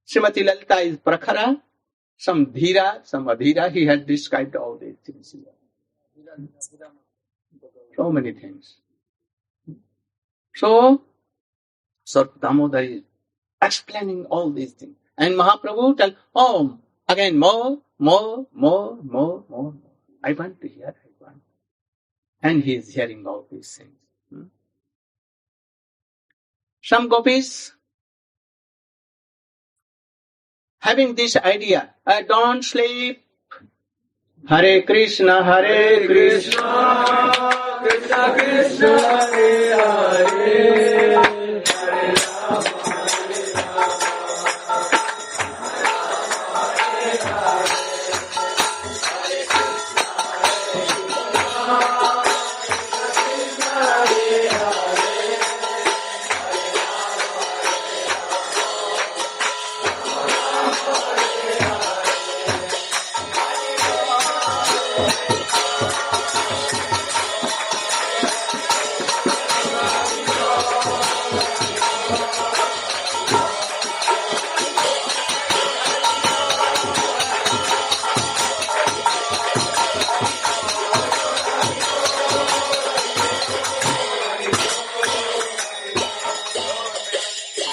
Srimati Lalita is Prakhara, some Dhira, some Adhira. He had described all these things. So many things. So Damodar is explaining all these things. And Mahaprabhu tell, again more. I want to hear, And he is hearing all these things. Some gopis having this idea, I don't sleep. Hare Krishna, Krishna Krishna, Hare Hare, Hare Rama,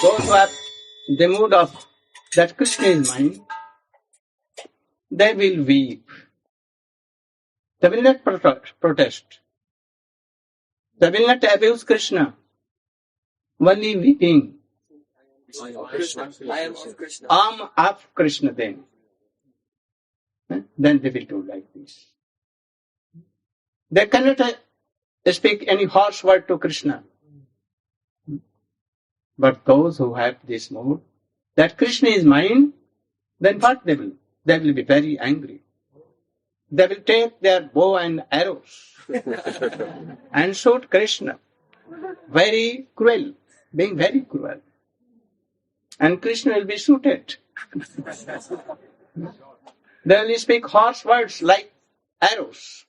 Those who have the mood of that Krishna is mine, they will weep. They will not protest. They will not abuse Krishna. Only weeping. I am of Krishna. I am of Krishna then. Then they will do like this. They cannot speak any harsh word to Krishna. But those who have this mood, that Krishna is mine, then what they will? They will be very angry. They will take their bow and arrows and shoot Krishna. Very cruel, being very cruel. And Krishna will be shooted. They will speak harsh words like arrows.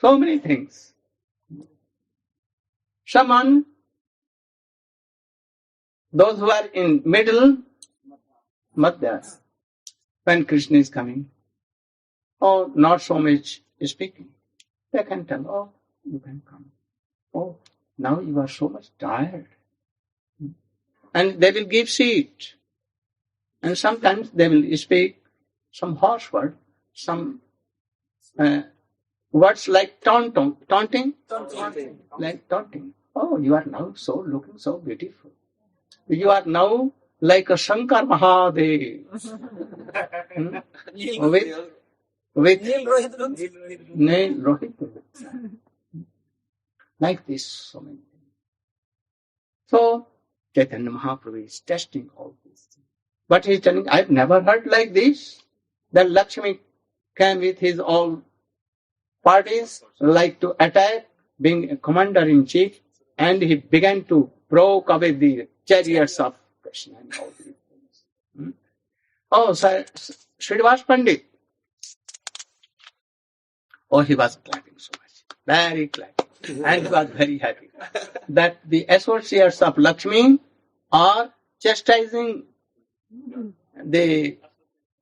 So many things. Someone, those who are in middle, Madhya, when Krishna is coming, or not so much speaking, they can tell, oh, you can come. Oh, now you are so much tired. And they will give seat. And sometimes they will speak some harsh word, some words like taunting. Like taunting. Oh, you are now looking so beautiful. You are now like a Shankar Mahadev. With Neil Rohit. Like this, so many things. So, Chaitanya Mahaprabhu is testing all these things. But he is telling, I've never heard like this. That Lakshmi came with his all parties, like to attack, being a commander-in-chief, and he began to broke away the chariots of Krishna and all these things. Oh, Srivasa Pandita. Oh, he was clapping so much. Very clapping. And he was very happy that the associates of Lakshmi are chastising the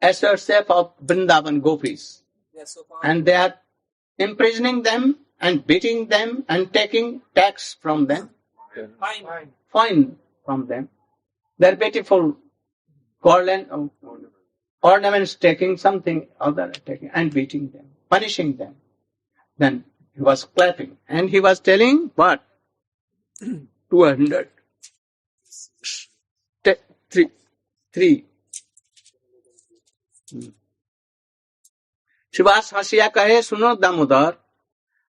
associates of Vrindavan gopis. And they are imprisoning them and beating them and taking tax from them. Fine from them. Their beautiful ornaments taking something other taking and beating them, punishing them. Then he was clapping and he was telling what? 200. 3. Shivas हसिया कहे सुनो दामोदर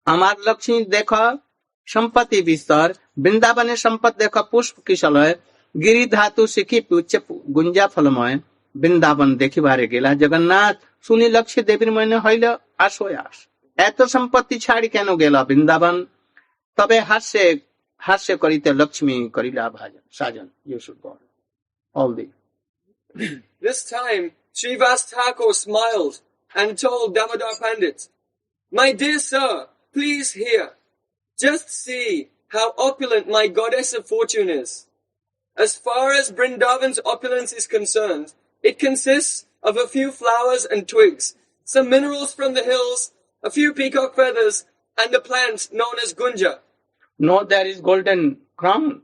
हमार लक्ष्मी देखो संपत्ति विस्तार वृंदावने संपत्ति देखो पुष्प किशलय गिरी धातु शिखी पुच्छ गुंजा फलमय वृंदावन देखी बारे गेला जगन्नाथ सुनी लक्ष्य देवी मैंने हईल आशोयास एत संपत्ति छाड़ी केन गेला वृंदावन तबे हास्य करिते लक्ष्मी करिला भाजन साजन you should go all the This time Srivas Thakur smiled and told Damodar Pandit, my dear sir, please hear. Just see how opulent my goddess of fortune is. As far as Vrindavan's opulence is concerned, it consists of a few flowers and twigs, some minerals from the hills, a few peacock feathers, and a plant known as gunja. No, there is golden crown.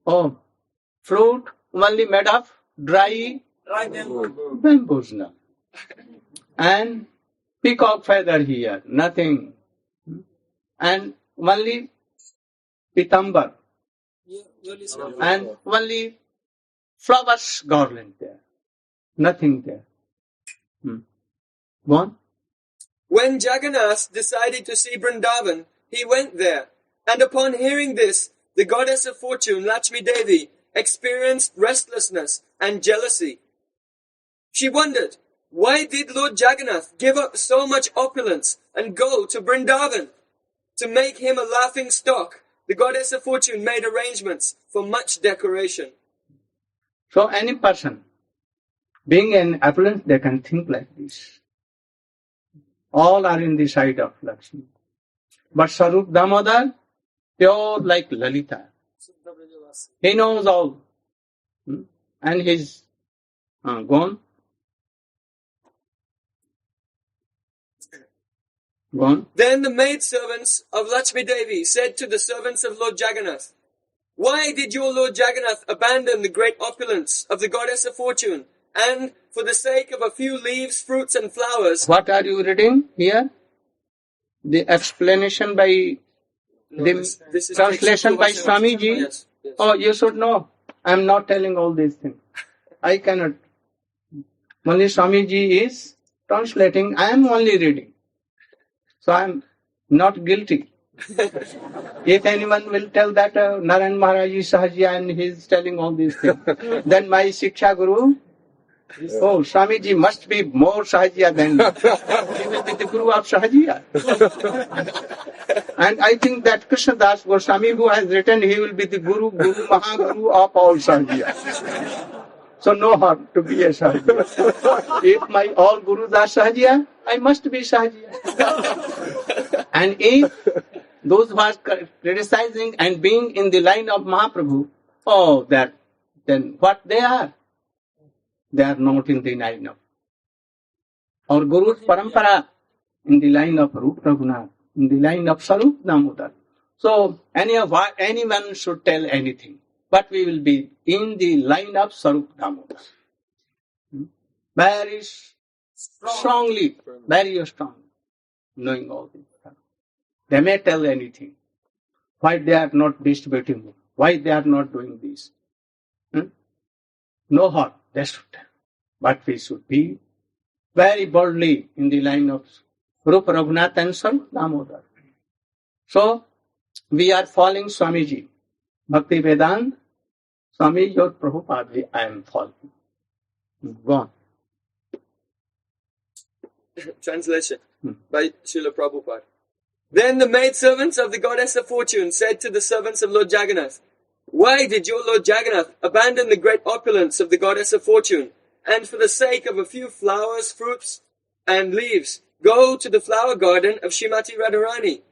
Oh, fruit only made of dry bamboos now. And peacock feather here, nothing. And only pitambar. And only flowers garland there. Nothing there. Go on. When Jagannath decided to see Vrindavan, he went there. And upon hearing this, the goddess of fortune, Lakshmi Devi, experienced restlessness and jealousy. She wondered, why did Lord Jagannath give up so much opulence and go to Vrindavan? To make him a laughing stock, the goddess of fortune made arrangements for much decoration. So any person, being an opulent, they can think like this. All are in the side of Lakshmi. But Svarupa Damodara, pure like Lalita. He knows all. And he's gone. Then the maidservants of Lakshmi Devi said to the servants of Lord Jagannath, why did your Lord Jagannath abandon the great opulence of the goddess of fortune and, for the sake of a few leaves, fruits and flowers... What are you reading here? The explanation by... this is translation by Swamiji? Yes. Oh, you should know. I am not telling all these things. I cannot. Only Swamiji is translating. I am only reading. So I am not guilty. If anyone will tell that Narayan Maharaj is Sahajiya and he is telling all these things, then my Shiksha Guru, oh, Swamiji must be more Sahajiya than me. He will be the Guru of Sahajiya. And I think that Krishna Das Goswami, who has written, he will be the Guru Mahaguru of all Sahajiya. So no harm to be a Sahajiya. If my all Gurus are Sahajiya, I must be Sahajiya. And if those who are criticizing and being in the line of Mahaprabhu, then what they are? They are not in the line of our Guru's parampara, in the line of Rup Raghunath, in the line of Svarupa Damodara. So anyone should tell anything, but we will be in the line of Svarupa Damodara. Very strongly, very strong, knowing all this. They may tell anything. Why they are not distributing? Why they are not doing this? No harm, they should tell. But we should be very boldly in the line of Rupa Raghunath and Svarupa Damodara. So, we are following Swamiji. Bhakti Vedanta, Swami, your Prabhupada, I am following. Go on. Translation by Srila Prabhupada. Then the maidservants of the goddess of fortune said to the servants of Lord Jagannath, "Why did your Lord Jagannath abandon the great opulence of the goddess of fortune, and for the sake of a few flowers, fruits, and leaves, go to the flower garden of Srimati Radharani?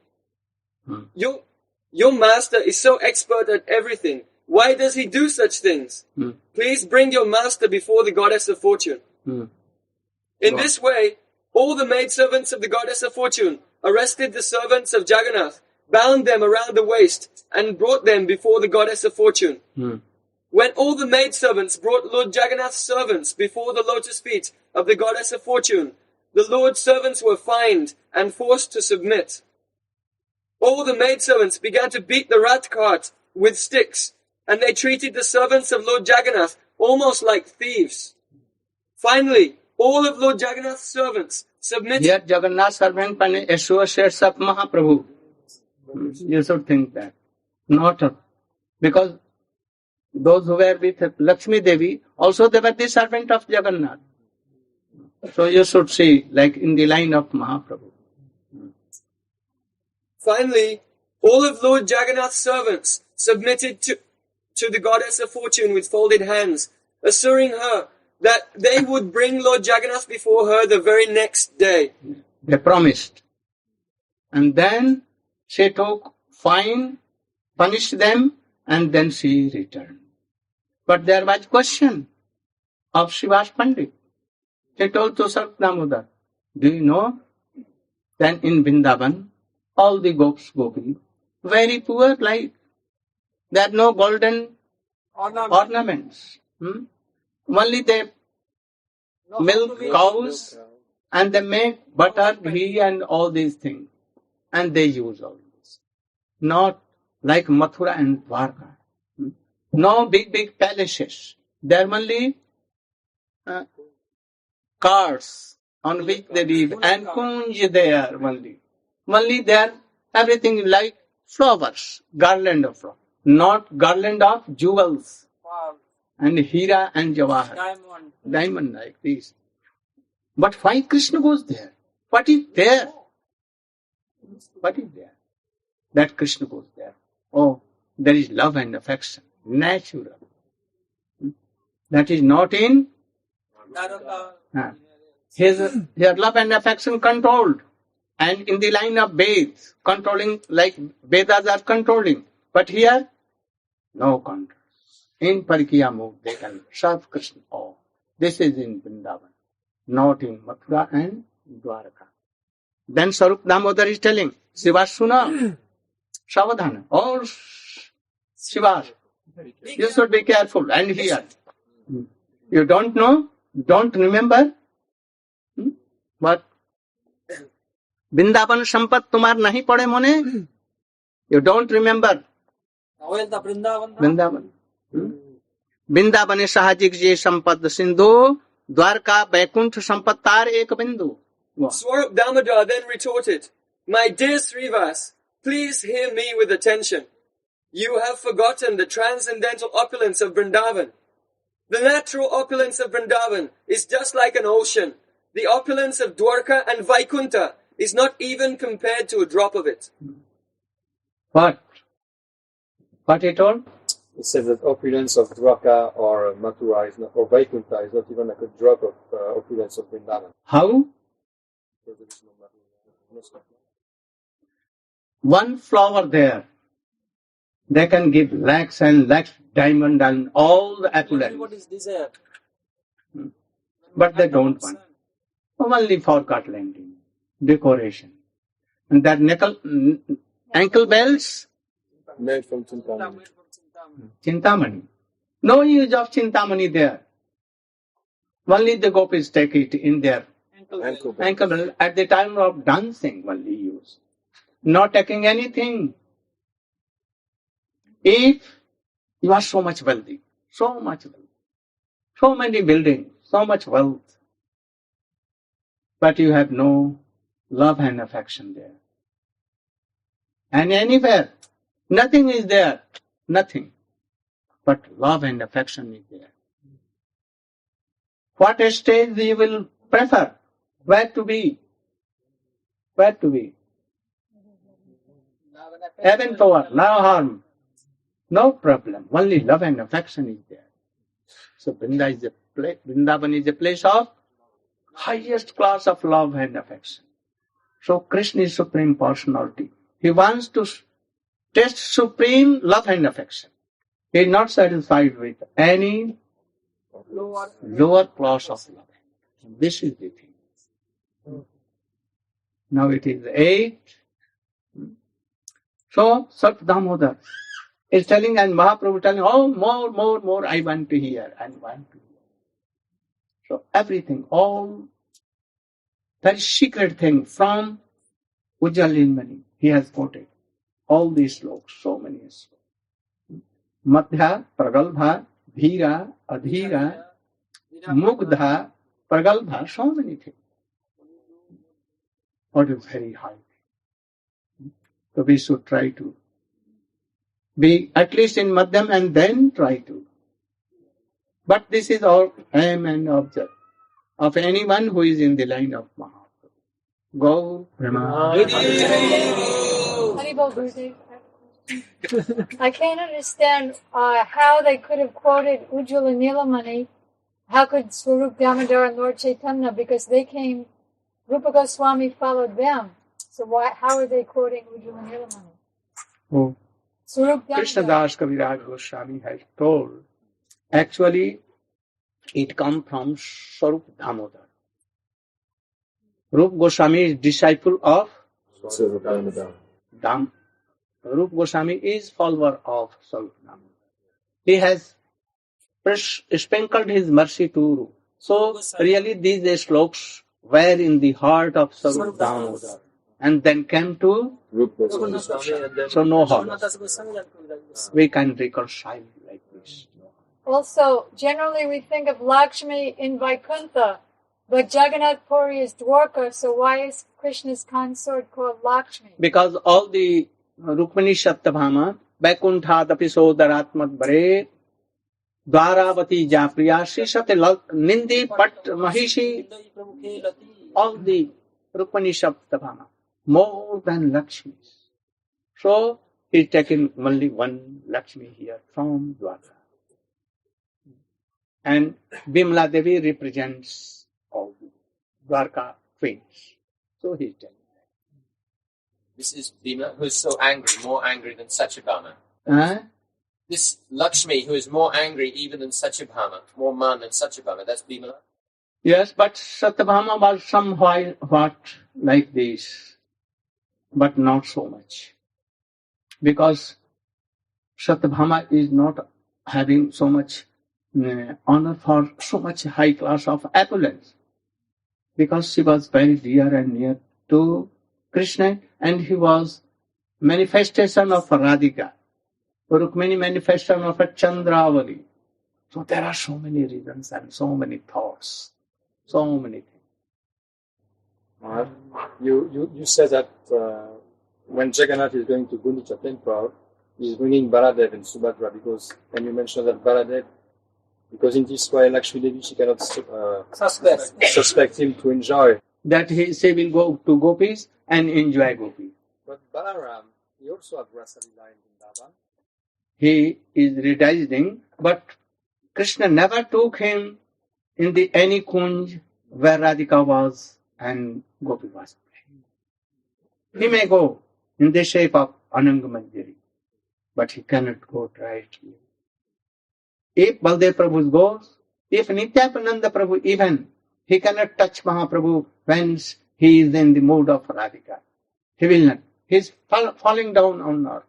Your master is so expert at everything. Why does he do such things? Please bring your master before the goddess of fortune." In this way, all the maidservants of the goddess of fortune arrested the servants of Jagannath, bound them around the waist, and brought them before the goddess of fortune. When all the maidservants brought Lord Jagannath's servants before the lotus feet of the goddess of fortune, the Lord's servants were fined and forced to submit. All the maidservants began to beat the rat cart with sticks, and they treated the servants of Lord Jagannath almost like thieves. Finally, all of Lord Jagannath's servants submitted. Here Jagannath servant associates of Mahaprabhu. You should think that. Not because those who were with Lakshmi Devi, also they were the servant of Jagannath. So you should see, like in the line of Mahaprabhu. Finally, all of Lord Jagannath's servants submitted to the goddess of fortune with folded hands, assuring her that they would bring Lord Jagannath before her the very next day. They promised. And then she took fine, punished them, and then she returned. But there was question of Srivasa Pandita. She told to Svarupa Damodara, "Do you know that in Vrindavan, all the gopis, very poor life. There are no golden ornaments. Only they milk cows and they make butter, ghee and all these things. And they use all this. Not like Mathura and Dwarka. No big palaces. There are only cars on which they live and kunj there only. Only there everything like flowers, garland of flowers. Not garland of jewels and Hera and Jawahar. Diamond like this. But why Krishna goes there? What is there? What is there? That Krishna goes there. Oh, there is love and affection. Natural. That is not in his love and affection controlled. And in the line of Vedas, controlling like Vedas are controlling. But here, no control. In Parikiya mode, they can serve Krishna. Oh, this is in Vrindavan, not in Mathura and Dwarka. Then Svarupa Damodara is telling, Srivasuna, Savadhana, all Shivas, you should be careful. And here, you don't know, don't remember, but Vrindavan Sampat Tumar nahi pade mone, you don't remember. Vrindavan. Vrindavan sahajik je sampad sindhu, Dwarka Vaikuntha sampattar ek bindu. Svarupa Damodara then retorted, "My dear Srivas, please hear me with attention. You have forgotten the transcendental opulence of Vrindavan. The natural opulence of Vrindavan is just like an ocean. The opulence of Dwarka and Vaikuntha is not even compared to a drop of it." What he told? He said that opulence of Dwarka or Mathura is not, or Vaikuntha is not even like a drop of opulence of Vrindavan. How? One flower there, they can give lakhs and lakhs diamond and all the opulence. Everybody's desire. But they don't want. Only for garlanding, decoration. And that ankle bells, Made from Chintamani. Chintamani. No use of Chintamani there. Only the gopis take it in their Ankle belt. ankle bell at the time of dancing only use. Not taking anything. If you are so much wealthy, so many buildings, so much wealth, but you have no love and affection there. And anywhere, nothing is there, nothing, but love and affection is there. What stage you will prefer? Where to be? Where to be? Heaven power, no harm, no problem. Only love and affection is there. So Vrindavan is a place of highest class of love and affection. So Krishna is Supreme Personality. He wants to taste supreme love and affection. He is not satisfied with any lower class of love. This is the thing. Now it is 8. So Svarupa Damodara is telling, and Mahaprabhu telling, oh, more, I want to hear, and want to hear. So everything, all very secret thing from Ujjalinmani, he has quoted. All these slokas, so many slokas. Madhya, Pragalbha, Dhira, Adhira, Mugdha, Pragalbha, so many things. What is very high. So we should try to be at least in Madhyam and then try to. But this is our aim and object of anyone who is in the line of Mahaprabhu. Go, Brahma. Haribol Gurudev. I can't understand how they could have quoted Ujjvala Nilamani. How could Svarupa Damodara and Lord Chaitanya, because they came, Rupa Goswami followed them. So how are they quoting Ujjvala Nilamani? Oh. Svarupa Krishna Damodara. Das Kaviraj Goswami has told, actually it comes from Svarupa Damodara. Rupa Goswami is disciple of Dam. Rupa Goswami is follower of Svarupa Damodara. He has sprinkled his mercy to Rupa. So really these slokas were in the heart of Svarupa Damodara. And then came to Rupa. so no harm. We can reconcile like this. Also, generally we think of Lakshmi in Vaikuntha, but Jagannath Puri is Dwarka, so why is Krishna's consort called Lakshmi? Because all the Rukmini Satyabhama, Vaikuntha Tapisodaratmat Bare, Dwaravati Japriya, Srisate Nindi Pat Mahishi, all the Rukmini Satyabhama, more than Lakshmi. So he's taken only one Lakshmi here from Dwarka. And Bimla Devi represents all the Dwarka queens. So he's telling that. This is Bhima, who is so angry, more angry than Satyabhama. Huh? This Lakshmi, who is more angry even than Satyabhama, more man than Satyabhama, that's Bhima. Yes, but Satyabhama was somewhat like this, but not so much. Because Satyabhama is not having so much honor for so much high class of opulence. Because she was very dear and near to Krishna, and he was manifestation of Radhika. Rukmini manifestation of a Chandravali. So there are so many reasons and so many thoughts, so many things. You said that when Jagannath is going to Gundicha temple, he's bringing Baladev and Subhadra and you mentioned that Baladev, because in this way Lakshmi Devi, she cannot suspect him to enjoy. That she will go to gopis and enjoy gopis. But Balaram, he also had Rasalila in Vrindavan. He is residing, but Krishna never took him in the any kunj where Radhika was and Gopi was. He may go in the shape of Ananga Manjari, but he cannot go directly. If Baldev Prabhu goes, if Nityananda Prabhu even, he cannot touch Mahaprabhu when he is in the mood of Radhika. He will not. He is falling down on earth.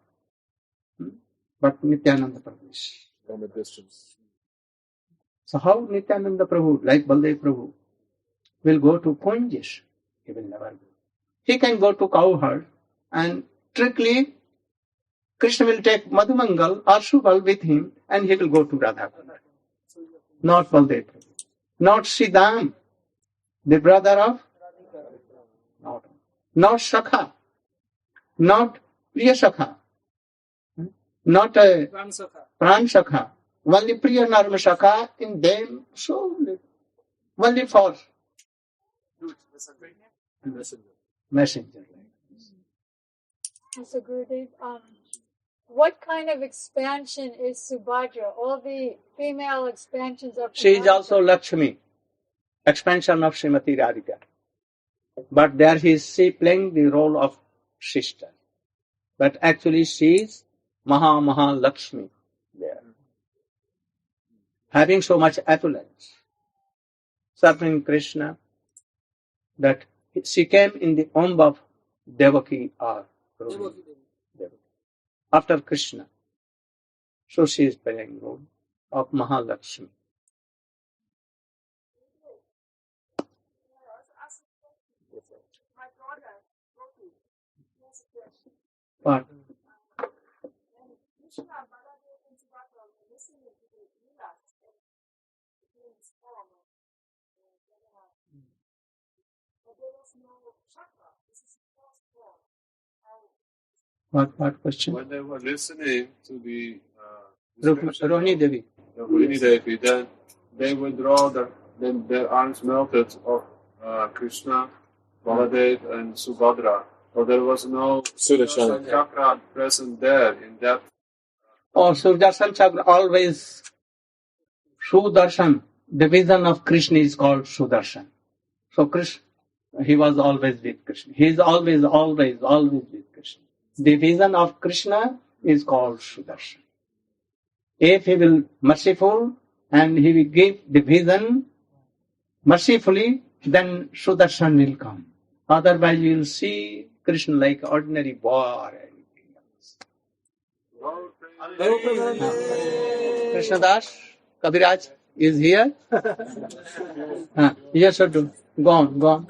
But Nityananda Prabhu is From a distance. So how Nityananda Prabhu, like Baldev Prabhu, will go to Kunjish? He will never go. He can go to cowherd and strictly Krishna will take Madhumangal or Subal with him and he will go to Radha Kunda. Not Baldev Prabhu. Not Siddham, the brother of? Not Shakha. Not Priya Shakha. Not Pran Shakha. Only Priya Narma Shakha, in them so little. Only for messenger. So Gurudev, what kind of expansion is Subhadra? All the female expansions of She is also Lakshmi, expansion of Srimati Radhika. But there she playing the role of sister. But actually she is Maha Lakshmi there. Having so much affluence, serving Krishna, that she came in the womb of Devaki or Devaki. After Krishna. So she is playing role of Mahalakshmi. What? What question? When they were listening to the Rohini Devi. Rohini Devi, then they would draw their arms melted of Krishna, Baladev, and Subhadra. But there was no Sudarshan chakra present there in that. Oh, Sudarshan chakra always. Sudarshan, the vision of Krishna is called Sudarshan. So Krishna, he was always with Krishna. He is always with Krishna. The vision of Krishna is called Sudarshan. If he will merciful and he will give the vision mercifully, then Sudarshan will come. Otherwise you will see Krishna like ordinary boy or anything else. Krishna Das, Kabiraj is here. Yes, sir. Go on.